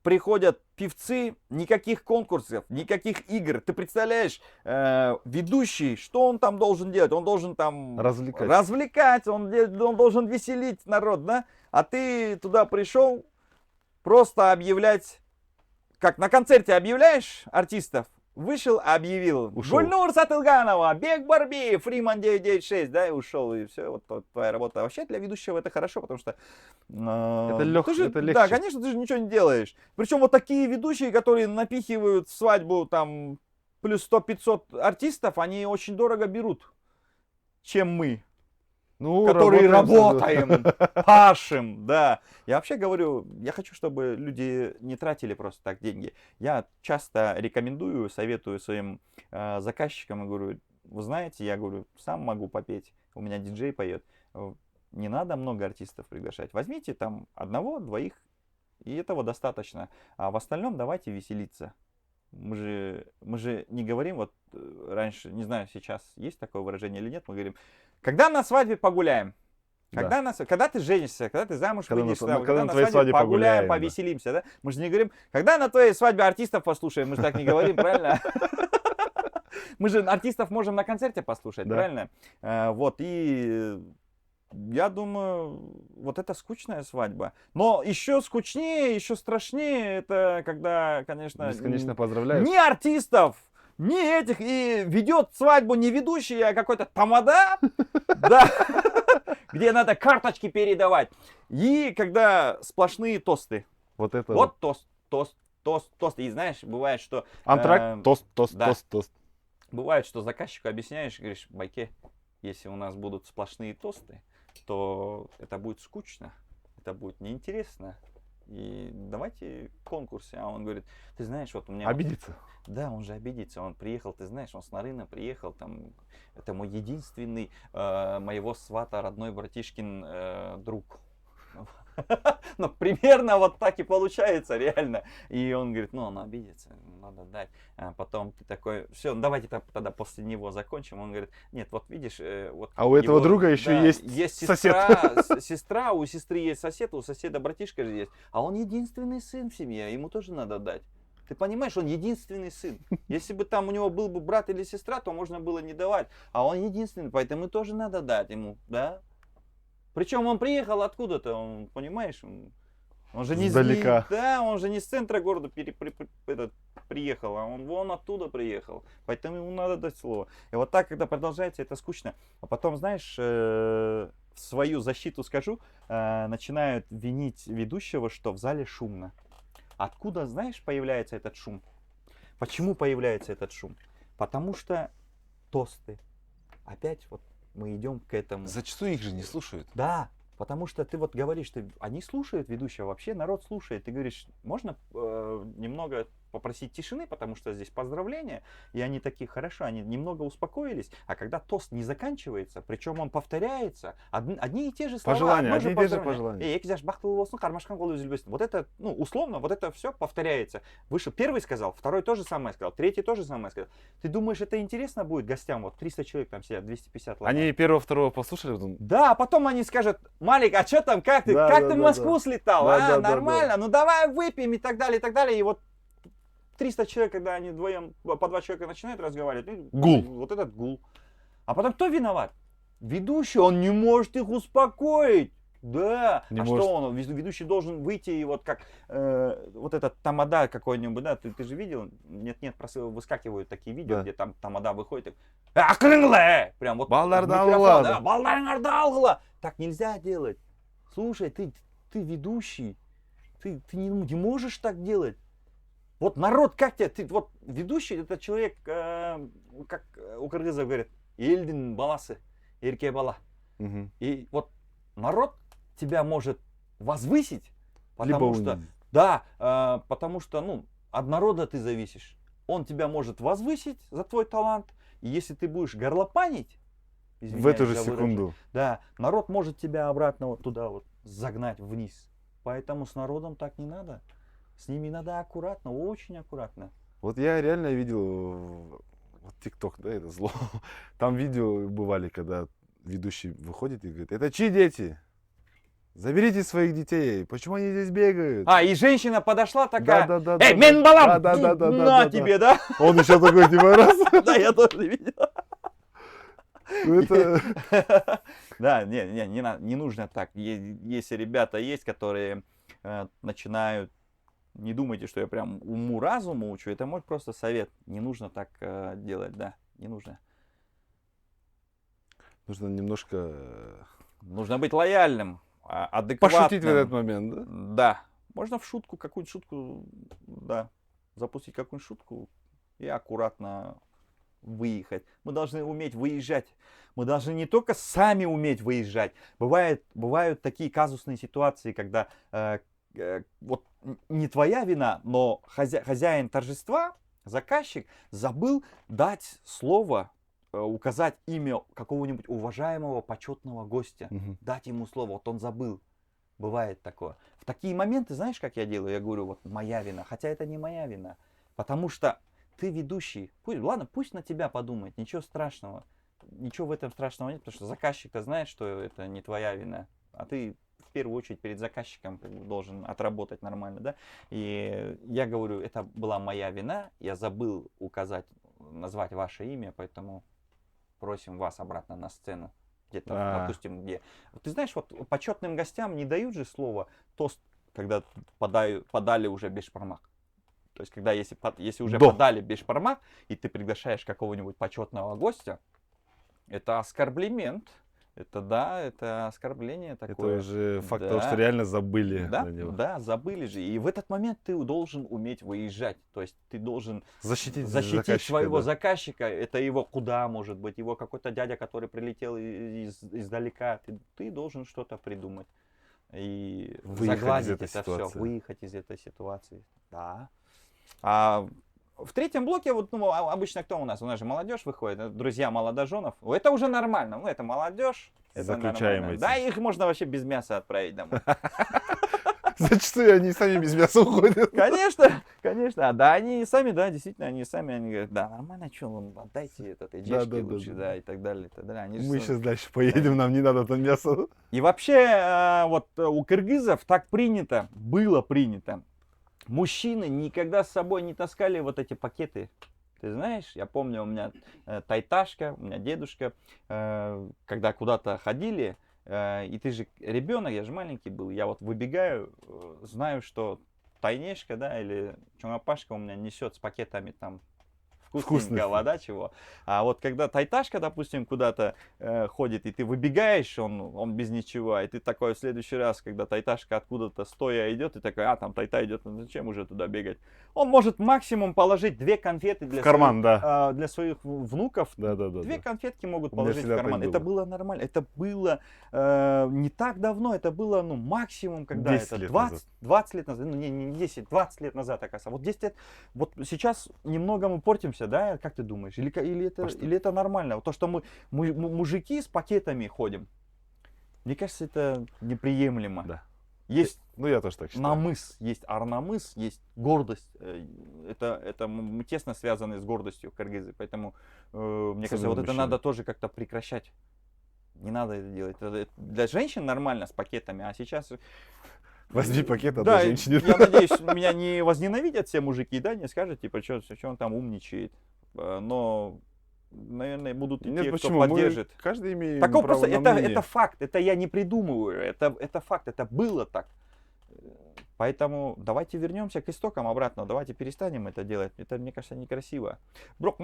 приходят певцы, никаких конкурсов, никаких игр. Ты представляешь, ведущий, что он там должен делать? Он должен там Развлекать. он должен веселить народ, да? А ты туда пришел просто объявлять, как на концерте объявляешь артистов, вышел, объявил. Ушел. Гульнур Сатылганова, Бек Барби, Фриман 996, да, и ушел, и все, вот твоя работа. А вообще для ведущего это хорошо, потому что... Это Да, легче. конечно, ты же ничего не делаешь. Причем вот такие ведущие, которые напихивают в свадьбу там плюс 100-500 артистов, они очень дорого берут, чем мы, Ну, которые работаем работаем, пашем, да. Я вообще говорю, я хочу, чтобы люди не тратили просто так деньги. Я часто рекомендую, советую своим заказчикам, и говорю, вы знаете, я говорю, сам могу попеть, у меня диджей поет. Не надо много артистов приглашать. Возьмите там одного, двоих, и этого достаточно. А в остальном давайте веселиться. Мы же не говорим, вот раньше, не знаю, сейчас есть такое выражение или нет, мы говорим, когда на свадьбе погуляем. Да. Когда ты женишься, когда ты замуж Когда выйдешь, когда на на твоей свадьбе погуляем, погуляем, да. повеселимся, да? Мы же не говорим, когда на твоей свадьбе артистов послушаем, мы же так не говорим, правильно? Мы же артистов можем на концерте послушать, Да. правильно? Вот, и я думаю, вот это скучная свадьба. Но еще скучнее, еще страшнее, это когда, конечно, Бесконечно поздравляют. ни артистов, ни этих, и ведет свадьбу не ведущий, а какой-то тамада, да, где надо карточки передавать. И когда сплошные тосты. Вот это Вот тост. И знаешь, бывает, что... Антракт, тост, да. тост. Бывает, что заказчику объясняешь, говоришь, Байке, если у нас будут сплошные тосты, то это будет скучно, это будет неинтересно. И давайте конкурсы. А он говорит, ты знаешь, вот у меня... Обидится. Да, он же обидится. Он приехал, ты знаешь, он с Нарына приехал, там, это мой единственный, моего свата, родной братишкин друг. Ну, примерно вот так и получается, реально. И он говорит, ну, он обидится, надо дать. А потом ты такой, все, давайте тогда после него закончим. Он говорит, нет, вот видишь, вот... А у этого друга еще да, есть сосед. Сестра, у сестры есть сосед, у соседа братишка же есть. А он единственный сын в семье, ему тоже надо дать. Ты понимаешь, он единственный сын. Если бы там у него был бы брат или сестра, то можно было не давать. А он единственный, поэтому тоже надо дать ему, да? Причем он приехал откуда-то, он, понимаешь, он же не Издалека. Да, он же не с центра города приехал, а он вон оттуда приехал. Поэтому ему надо дать слово. И вот так, когда продолжается, это скучно. А потом, знаешь, в свою защиту скажу, начинают винить ведущего, что в зале шумно. Откуда, знаешь, появляется этот шум? Почему появляется этот шум? Потому что тосты. Опять вот мы идем к этому. Зачастую их же не слушают. Да, потому что ты вот говоришь, они слушают ведущего, вообще народ слушает. Ты говоришь, можно немного попросить тишины, потому что здесь поздравления, и они такие, хорошо, они немного успокоились, а когда тост не заканчивается, причем он повторяется, одни и те же слова. Пожелания, одни и те же пожелания. Вот это, ну, условно, вот это все повторяется. Вышел, первый сказал, второй тоже самое сказал, третий тоже самое сказал. Ты думаешь, это интересно будет гостям? Вот 300 человек там сидят, 250 лайков. Они первого, второго послушали, потом... Да, а потом они скажут, Малик, а что там, как ты? Да, как да, ты в да, Москву да. слетал? Да, да, Нормально, да. ну давай выпьем и так далее, и так далее. И вот 300 человек, когда они вдвоем, по 2 человека начинают разговаривать, Гул. Вот этот гул. А потом кто виноват? Ведущий, он не может их успокоить. Да, Не а может. что он, ведущий должен выйти и вот как вот этот тамада какой-нибудь, да, ты же видел? Нет, просто выскакивают такие видео, Да. где там тамада выходит, и, акрынгле! Прям вот Балдарды в микрофон, алгыла, да, да. балдарды алгыла. Так нельзя делать. Слушай, ты ведущий, ты не можешь так делать. Вот народ как тебя, ты вот ведущий, это человек, как у кыргызов говорят, эльдин баласы, эрке бала. Мгм. И вот народ тебя может возвысить, потому Либо что, унизить. да, потому что, ну, от народа ты зависишь. Он тебя может возвысить за твой талант, и если ты будешь горлопанить, В эту же извиняюсь за секунду. выражение, да, народ может тебя обратно вот туда вот загнать вниз. Поэтому с народом так не надо. С ними надо аккуратно, очень аккуратно. Вот я реально видел, вот ТикТок, да, это зло. Там видео бывали, когда ведущий выходит и говорит, это чьи дети? Заберите своих детей, почему они здесь бегают? И женщина подошла такая, Да. эй, Менбалам, Да. на тебе, да? Он еще такой, типа, раз. Да, я тоже видел. Ну, это... Да, не нужно так. Если ребята есть, которые начинают, не думайте, что я прям уму-разуму учу, это мой просто совет. Не нужно так делать, да, не нужно. Нужно немножко... Нужно быть лояльным, адекватным. Пошутить в этот момент, да? Да. Можно в шутку, какую-нибудь шутку, да, запустить какую-нибудь шутку и аккуратно выехать. Мы должны уметь выезжать. Мы должны не только сами уметь выезжать. Бывают такие казусные ситуации, когда вот не твоя вина, но хозяин торжества, заказчик, забыл дать слово, указать имя какого-нибудь уважаемого, почетного гостя. Дать ему слово. Вот он забыл. Бывает такое. В такие моменты, знаешь, как я делаю? Я говорю, вот моя вина. Хотя это не моя вина. Потому что ты ведущий. Пусть на тебя подумает. Ничего страшного. Ничего в этом страшного нет. Потому что заказчик-то знает, что это не твоя вина. А ты в первую очередь перед заказчиком должен отработать нормально, да? И я говорю, это была моя вина. Я забыл назвать ваше имя, поэтому просим вас обратно на сцену. Где-то, допустим, где. Ты знаешь, вот почетным гостям не дают же слово тост, когда подали уже бешпармак. То есть, когда если уже подали бешпармак, и ты приглашаешь какого-нибудь почетного гостя, это оскорблимент. Это оскорбление такое. Это уже факт того, что реально забыли на него. Да, забыли же. И в этот момент ты должен уметь выезжать. То есть ты должен защитить своего заказчика. Это его куда, может быть, его какой-то дядя, который прилетел издалека. Ты должен что-то придумать. И загладить это все, выехать из этой ситуации. Да. А в третьем блоке, вот, обычно кто у нас? У нас же молодежь выходит, друзья молодоженов. Это уже нормально. Это молодежь. Это нормально. Да, их можно вообще без мяса отправить домой. Зачастую они сами без мяса уходят. Конечно. Да, они сами, да, действительно, они говорят, да, нормально, что, отдайте этой девочке лучше, да, и так далее, и так далее. Мы сейчас дальше поедем, нам не надо там мясо. И вообще, вот у кыргызов так было принято. Мужчины никогда с собой не таскали вот эти пакеты. Ты знаешь, я помню, у меня тайташка, у меня дедушка, когда куда-то ходили, и ты же ребенок, я же маленький был, я вот выбегаю, знаю, что тайнешка, да, или чумапашка у меня несет с пакетами там вкусненького, вода, чего. А вот когда тайташка, допустим, куда-то ходит, и ты выбегаешь, он без ничего, и ты такой в следующий раз, когда тайташка откуда-то стоя идет, и такой, там тайта идет, ну зачем уже туда бегать? Он может максимум положить 2 конфеты для своих внуков. Да. 2 конфетки могут положить в карман. Это было нормально. Это было не так давно, это было максимум, когда 20 лет назад, не 10, 20 лет назад, оказывается. Вот 10 лет, вот сейчас немного мы портимся, да, как ты думаешь? Или это нормально? Вот то, что мы мужики с пакетами ходим, мне кажется, это неприемлемо. Да. Есть я тоже так считаю. намыс, есть арнамыс, есть гордость. Это мы тесно связаны с гордостью кыргызы. Поэтому, мне кажется, вот это надо тоже как-то прекращать. Не надо это делать. Это для женщин нормально с пакетами, а сейчас... Возьми пакет, отдай женщине. Я надеюсь, меня не возненавидят все мужики, да, не скажут, типа, что он там умничает. Но, наверное, будут и те, кто поддержит. Каждый имеет право на мнение. Это факт, это я не придумываю, это факт, это было так. Поэтому давайте вернемся к истокам обратно, давайте перестанем это делать. Это, мне кажется, некрасиво. Брок,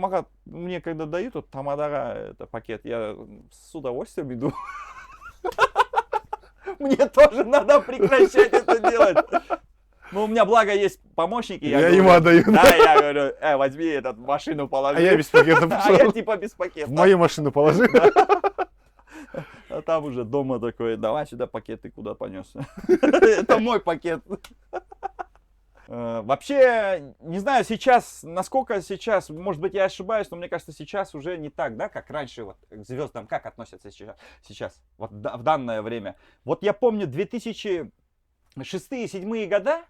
мне когда дают вот тамадага, это пакет, я с удовольствием иду. Мне тоже надо прекращать это делать. Ну, у меня, благо, есть помощники. Я ему отдаю. Да, я говорю, возьми этот, машину положи. А я без пакета пошел. А я типа без пакета. В мою машину положи. А там уже дома такой, давай сюда пакеты, куда понес. Это мой пакет. Вообще, не знаю сейчас, насколько сейчас, может быть, я ошибаюсь, но мне кажется, сейчас уже не так, да, как раньше, вот, к звездам, как относятся сейчас, вот в данное время. Вот я помню 2006-2007 года,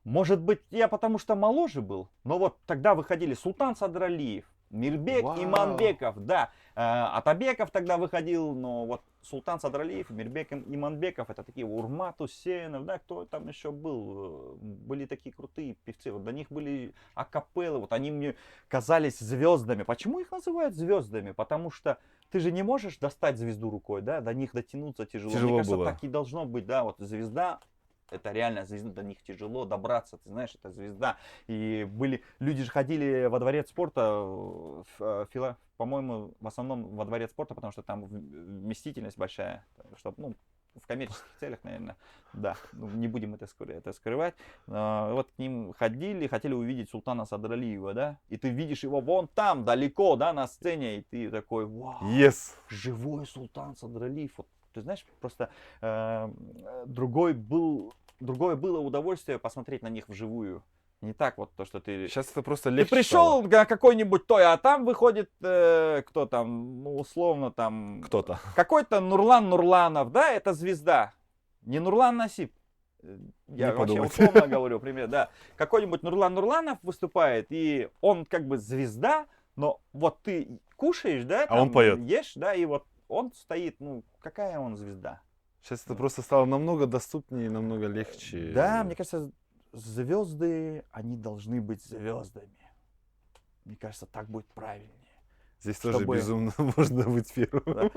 Может быть, я потому что моложе был, но вот тогда выходили Султан Садралиев, Мирбек Вау. Иманбеков, да. Атабеков тогда выходил, но вот Султан Садралиев, Мирбек Иманбеков, это такие Урмат Усенов, да, кто там еще был. Были такие крутые певцы, вот до них были акапеллы, вот они мне казались звездами. Почему их называют звездами? Потому что ты же не можешь достать звезду рукой, да, до них дотянуться тяжело. Тяжело Мне кажется, было. так и должно быть, да, вот звезда. Это реально звезда, до них тяжело добраться, ты знаешь, это звезда. И были, люди же ходили во дворец спорта, по-моему, в основном во дворец спорта, потому что там вместительность большая, чтобы, ну, в коммерческих целях, наверное, да, ну, не будем это скрывать. Вот к ним ходили, хотели увидеть Султана Садралиева, да, и ты видишь его вон там, далеко, да, на сцене, и ты такой, вау, Yes. живой Султан Садралиев, вот. Ты знаешь, просто другое было удовольствие посмотреть на них вживую. Не так вот то, что ты... Сейчас это просто Ты легче пришел стало. на какой-нибудь той, а там выходит, кто там, ну, условно там... Кто-то. Какой-то Нурлан Нурланов, да, это звезда. Не Нурлан Насип. Я Не вообще подумайте. условно говорю, пример, да. Какой-нибудь Нурлан Нурланов выступает, и он как бы звезда, но вот ты кушаешь, да, А он там, поет. ешь, да, и вот он стоит, ну, какая он звезда? Сейчас это просто стало намного доступнее, намного легче. Да, мне кажется, звезды, они должны быть звездами. Мне кажется, так будет правильнее. Здесь тоже чтобы- безумно можно быть первым.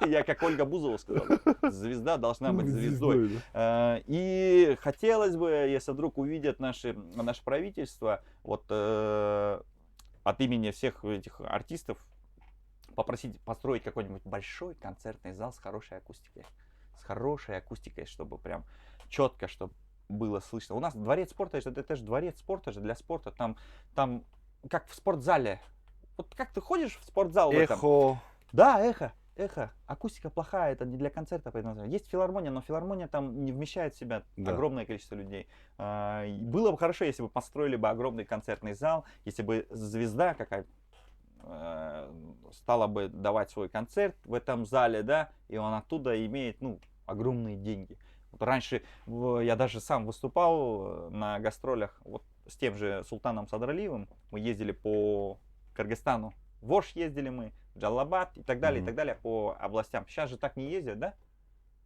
Я как Ольга Бузова сказал, звезда должна быть звездой. Звездой, да. И хотелось бы, если вдруг увидят наше правительство, вот от имени всех этих артистов, попросить построить какой-нибудь большой концертный зал с хорошей акустикой. С хорошей акустикой, чтобы прям четко, чтобы было слышно. У нас дворец спорта, это же дворец спорта же для спорта. Там как в спортзале. Вот как ты ходишь в спортзал в этом? Эхо. Да, эхо. Акустика плохая, это не для концерта предназначена. Есть филармония, но филармония там не вмещает в себя Да. огромное количество людей. И было бы хорошо, если бы построили бы огромный концертный зал, если бы звезда какая-то стала бы давать свой концерт в этом зале, да, и он оттуда имеет, ну, огромные деньги. Вот раньше я даже сам выступал на гастролях вот с тем же Султаном Садралиевым. Мы ездили по Кыргызстану. В Ош ездили мы, Джалабад и так далее, Мгм. по областям. Сейчас же так не ездят, да?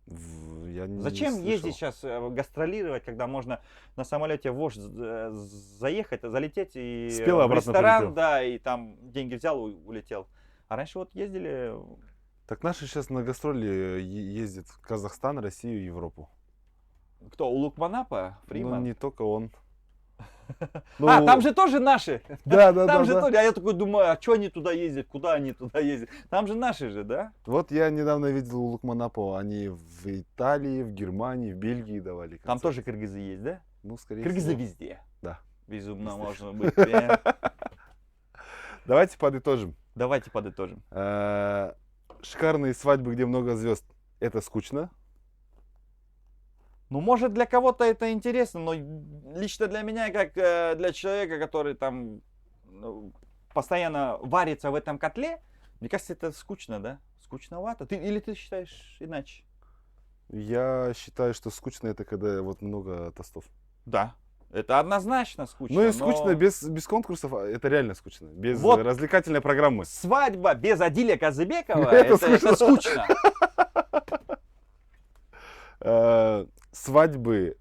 Я не Зачем слышал. ездить сейчас, гастролировать, когда можно на самолете в Ош заехать, залететь и Спел, в обратно ресторан, полетел. да, и там деньги взял, улетел. А раньше вот ездили, Так наши сейчас на гастроли ездят в Казахстан, Россию, Европу. кто, у Лукманапа, Ну, Фриман? не только он. А, там же тоже наши. Да, да, Там да, же да. тоже. А я такой думаю, а что они туда ездят, куда они туда ездят? Там же наши же, да? Вот я недавно видел у Лукманапо, они в Италии, в Германии, в Бельгии давали Там концерт. тоже кыргызы есть, да? Ну, скорее Кыргызы всего. везде. Да. Безумно Везде. можно быть. Прям. Давайте подытожим. Давайте подытожим. Шикарные свадьбы, где много звезд, это скучно. Ну, может, для кого-то это интересно, но лично для меня, как для человека, который там ну, постоянно варится в этом котле, мне кажется, это скучно, да? Скучновато. Или ты считаешь иначе? Я считаю, что скучно это когда вот много тостов. Да. Это однозначно скучно. Ну и но скучно без конкурсов, это реально скучно. Без Вот. развлекательной программы. Свадьба без Адиля Казыбекова, Это это скучно. Свадьбы,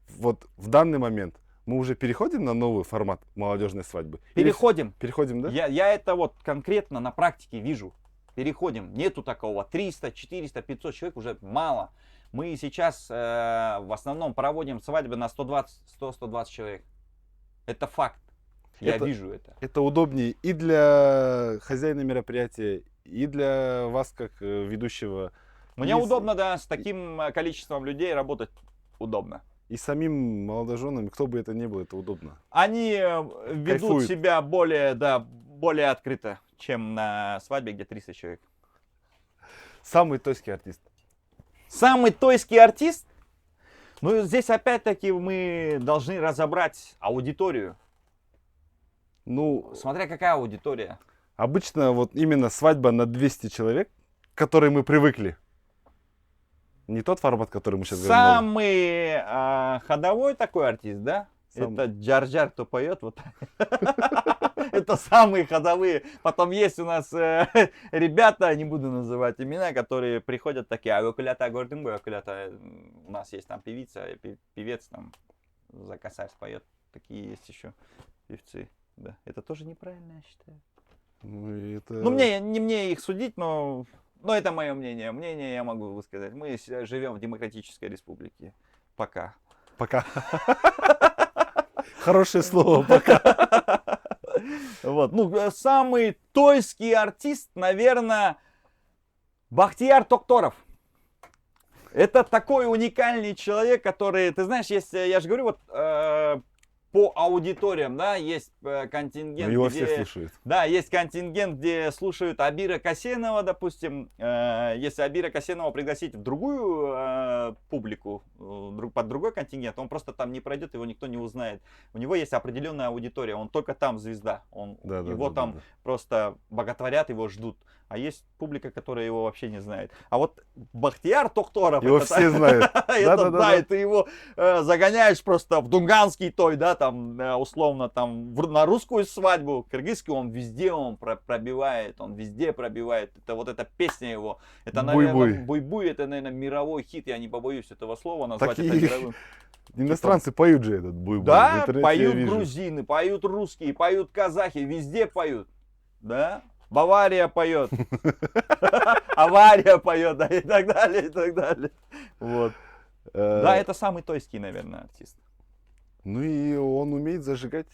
вот в данный момент мы уже переходим на новый формат молодежной свадьбы? Или Переходим. переходим, да? Я это вот конкретно на практике вижу. Переходим. Нету такого. 300, 400, 500 человек уже мало. Мы сейчас в основном проводим свадьбы на 100-120 человек. Это факт. Я Это- вижу это. Это удобнее и для хозяина мероприятия, и для вас, как ведущего, Мне Если- удобно, да, с таким количеством людей работать удобно. и самим молодоженам, кто бы это ни был, это удобно. Они ведут Кайфуют. себя более открыто, чем на свадьбе, где 300 человек. Самый тойский артист. Самый тойский артист? Ну, здесь опять-таки мы должны разобрать аудиторию. Ну, Смотря какая аудитория. обычно вот именно свадьба на 200 человек, к которой мы привыкли. Не тот формат, который мы сейчас говорим. Самый ходовой такой артист, да? Сам- Это Джар-Джар, кто поет. Вот. Это самые ходовые. Потом есть у нас ребята, не буду называть имена, которые приходят такие, а окулята гордым бой, окулята. У нас есть там певица, певец там за косарь споет. Такие есть еще певцы. Да. Это тоже неправильно, я считаю. Ну, и это... Ну, не мне их судить, но это мое мнение. Мнение я могу высказать. Мы живем в демократической республике. Пока. Пока. Хорошее слово, пока. Вот. Ну, самый тойский артист, наверное, Бахтияр Токторов. Это такой уникальный человек, который, ты знаешь, есть, я же говорю, вот по аудиториям, да, есть контингент, Его где... все слушают. Да, есть контингент, где слушают Абира Касенова, допустим. Если Абира Касенова пригласить в другую публику, под другой контингент, он просто там не пройдет, его никто не узнает. У него есть определенная аудитория, он только там звезда. Его там просто боготворят, его ждут. А есть публика, которая его вообще не знает. А вот Бахтияр Токторов... Его все знают. Да, и ты его загоняешь просто в Дунганский той, да, там, условно, там, на русскую свадьбу, кыргызскую, он везде пробивает, он везде пробивает. Это вот эта песня его, это, наверное, Буй-буй, это, наверное, мировой хит, я не побоюсь этого слова назвать это мировым. Иностранцы поют же этот буй-буй. Да, поют грузины, поют русские, поют казахи, везде поют, да. Бавария поет, Авария поет, да, и так далее, и так далее. Вот. Да, это самый тойский, наверное, артист. Ну и он умеет зажигать.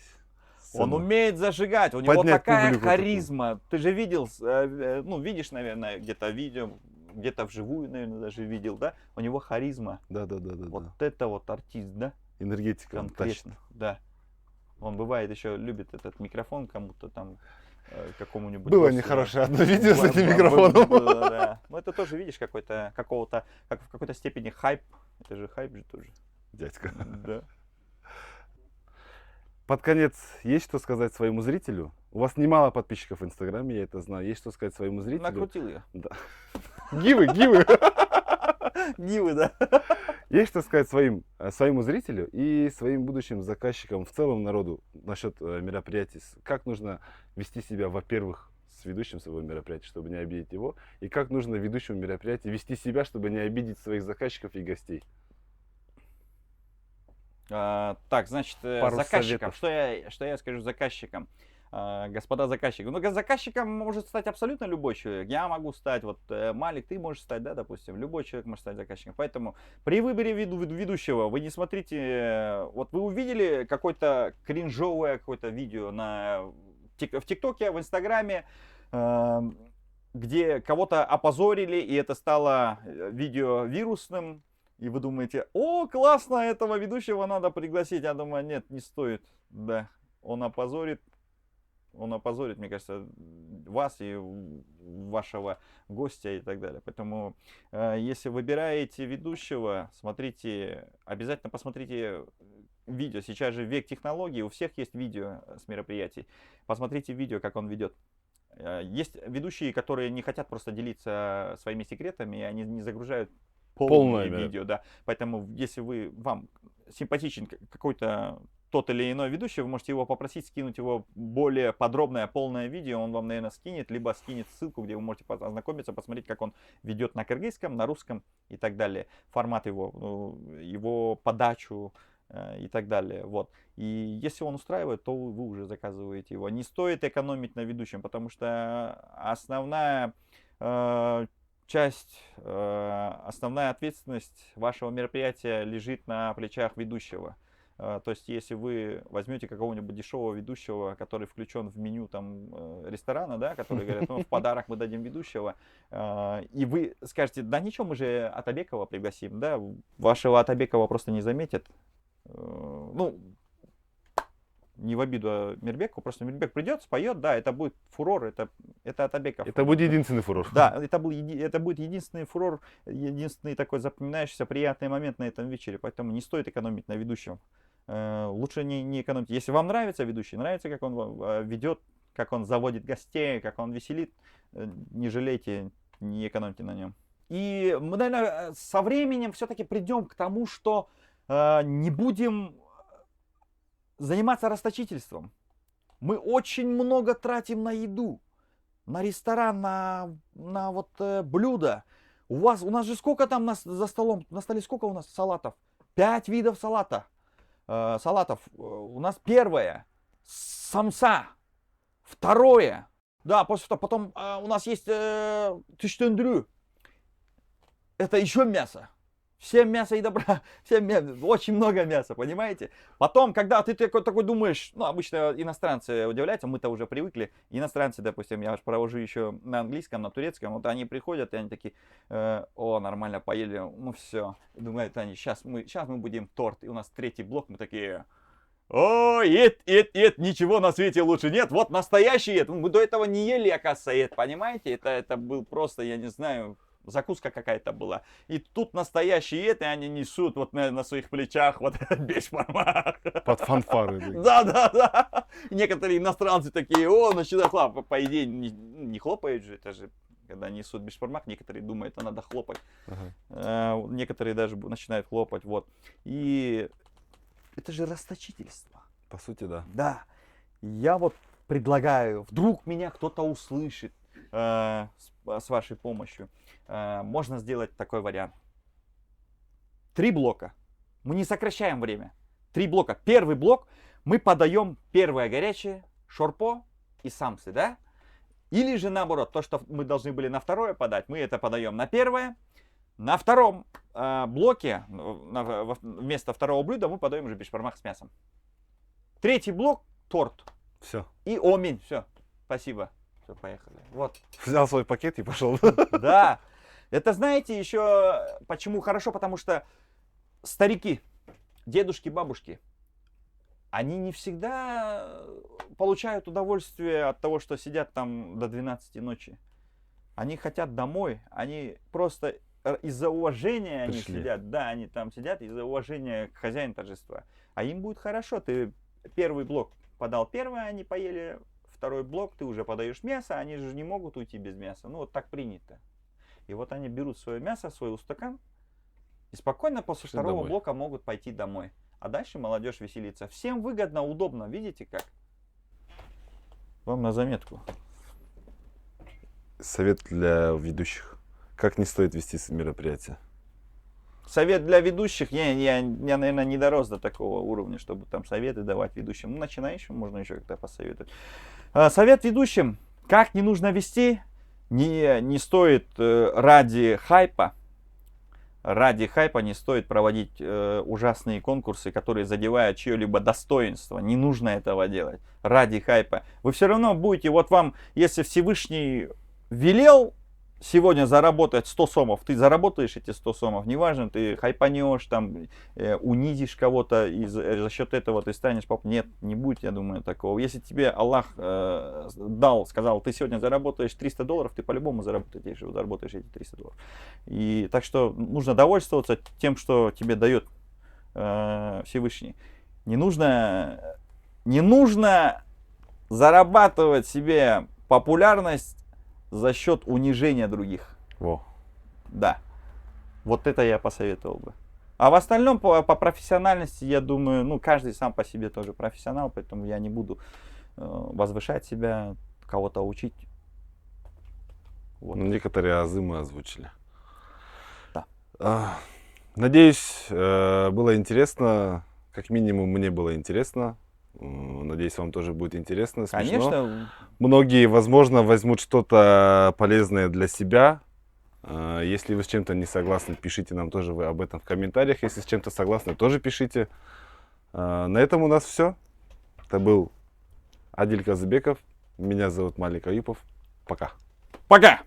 Он умеет зажигать, у него такая харизма. Ты же видел, ну, видишь, наверное, где-то видео, где-то вживую, наверное, даже видел, да? У него харизма. Да. Вот это вот артист, да? Энергетика. Конкретно, да. Он бывает еще любит этот микрофон кому-то там, какому-нибудь. Было нехорошее одно видео с этим микрофоном. Да. Ну это тоже, видишь, в какой-то степени хайп. Это же хайп же тоже. Дядька. Да. Под конец, есть что сказать своему зрителю? У вас немало подписчиков в Инстаграме, я это знаю. Есть что сказать своему зрителю? Накрутил я. Да. Гивы. Гивы, да. Есть что сказать своему зрителю и своим будущим заказчикам, в целом народу насчет мероприятий? Как нужно вести себя, во-первых, с ведущим своего мероприятия, чтобы не обидеть его? И как нужно ведущему мероприятия вести себя, чтобы не обидеть своих заказчиков и гостей? Так, значит, заказчикам. Что я скажу заказчикам? Господа заказчики. Ну, заказчиком может стать абсолютно любой человек. Я могу стать, вот Малик, ты можешь стать, да, допустим. Любой человек может стать заказчиком. Поэтому при выборе ведущего вы не смотрите... Вот вы увидели какое-то кринжовое какое-то видео в ТикТоке, в Инстаграме, где кого-то опозорили, и это стало видео вирусным. И вы думаете, о, классно, этого ведущего надо пригласить. Я думаю, нет, не стоит. Да, он опозорит, мне кажется, вас и вашего гостя и так далее. Поэтому, если выбираете ведущего, обязательно посмотрите видео. Сейчас же век технологий, у всех есть видео с мероприятий. Посмотрите видео, как он ведет. Есть ведущие, которые не хотят просто делиться своими секретами, и они не загружают полное видео, да. Поэтому, если вам симпатичен какой-то тот или иной ведущий, вы можете его попросить скинуть его более подробное, полное видео, он вам, наверное, скинет, либо скинет ссылку, где вы можете ознакомиться, посмотреть, как он ведет на кыргызском, на русском и так далее, формат его подачу и так далее, вот. И если он устраивает, то вы уже заказываете его. Не стоит экономить на ведущем, потому что основная основная ответственность вашего мероприятия лежит на плечах ведущего. То есть, если вы возьмете какого-нибудь дешевого ведущего, который включен в меню там ресторана, да, который говорят, ну, в подарок мы дадим ведущего, и вы скажете, да ничего, мы же Атабекова пригласим, да, вашего Атабекова просто не заметят. Ну, не в обиду Мирбеку, просто Мирбек придет, споет, да, это будет фурор, это Атабеков. Это будет единственный фурор. Да, это будет единственный фурор, единственный такой запоминающийся приятный момент на этом вечере, поэтому не стоит экономить на ведущем. Лучше не экономить. Если вам нравится ведущий, нравится, как он ведет, как он заводит гостей, как он веселит, не жалейте, не экономьте на нем. И мы, наверное, со временем все-таки придем к тому, что не будем заниматься расточительством. Мы очень много тратим на еду, на ресторан, на вот блюда. У нас же сколько там за столом, на столе сколько у нас салатов? 5 видов салатов. У нас первое самса, второе, да, после того, потом у нас есть тыштендрю. Это еще мясо. Всем мясо и добра, очень много мяса, понимаете? Потом, когда ты такой думаешь, ну, обычно иностранцы удивляются, мы-то уже привыкли. Иностранцы, допустим, я провожу еще на английском, на турецком, вот они приходят, и они такие, о, нормально поели, ну все. Думают они, сейчас мы будем торт, и у нас третий блок, мы такие... О, ничего на свете лучше нет. Вот настоящий ед. Мы до этого не ели, оказывается, ед, понимаете? Это был просто, я не знаю, закуска какая-то была. И тут настоящий ед, и они несут вот на своих плечах вот этот бешбармак. Под фанфары. Да. Некоторые иностранцы такие, о, начинают хлопать. По идее, не хлопают же, это же... Когда несут бешбармак, некоторые думают, что надо хлопать. Некоторые даже начинают хлопать, вот. И... Это же расточительство. По сути, да. Да. Я вот предлагаю, вдруг меня кто-то услышит с вашей помощью. Можно сделать такой вариант. 3 блока. Мы не сокращаем время. 3 блока. Первый блок мы подаем первое горячее, шорпо и самсы, да? Или же наоборот, то, что мы должны были на второе подать, мы это подаем на первое. На втором блоке, вместо второго блюда, мы подаем уже бешбармак с мясом. Третий блок — торт. Все. И оминь. Все. Спасибо. Все, поехали. Вот. Взял свой пакет и пошел. Да. Это знаете еще почему хорошо? Потому что старики, дедушки, бабушки, они не всегда получают удовольствие от того, что сидят там до 12 ночи. Они хотят домой. Они просто... Из-за уважения они сидят, да, они там сидят из-за уважения к хозяину торжества. А им будет хорошо, ты первый блок подал первое, они поели, второй блок, ты уже подаешь мясо, они же не могут уйти без мяса. Ну вот так принято. И вот они берут свое мясо, свой устакан, и спокойно после второго блока могут пойти домой. А дальше молодежь веселится. Всем выгодно, удобно, видите как? Вам на заметку. Совет для ведущих. Как не стоит вести мероприятие? Совет для ведущих, я, наверное, не дорос до такого уровня, чтобы там советы давать ведущим. Ну, начинающим можно еще как-то посоветовать. Совет ведущим, как не нужно вести, не стоит ради хайпа не стоит проводить ужасные конкурсы, которые задевают чье-либо достоинство. Не нужно этого делать ради хайпа. Вы все равно будете, вот вам, если Всевышний велел сегодня заработать 100 сомов, ты заработаешь эти 100 сомов, неважно, ты хайпанешь, там, унизишь кого-то, и за счет этого ты станешь попом. Нет, не будет, я думаю, такого. Если тебе Аллах дал, сказал, ты сегодня заработаешь $300, ты по-любому заработаешь эти $300. И так что нужно довольствоваться тем, что тебе дает Всевышний. Не нужно зарабатывать себе популярность за счет унижения других. Во. Да. Вот это я посоветовал бы. А в остальном по профессиональности, я думаю, ну, каждый сам по себе тоже профессионал, поэтому я не буду возвышать себя, кого-то учить. Вот. Ну, некоторые азы мы озвучили. Да. Надеюсь, было интересно. Как минимум, мне было интересно. Надеюсь, вам тоже будет интересно, смешно. Конечно. Многие, возможно, возьмут что-то полезное для себя. Если вы с чем-то не согласны, пишите нам тоже вы об этом в комментариях. Если с чем-то согласны, тоже пишите. На этом у нас все. Это был Адиль Казыбеков. Меня зовут Малик Аюпов. Пока. Пока.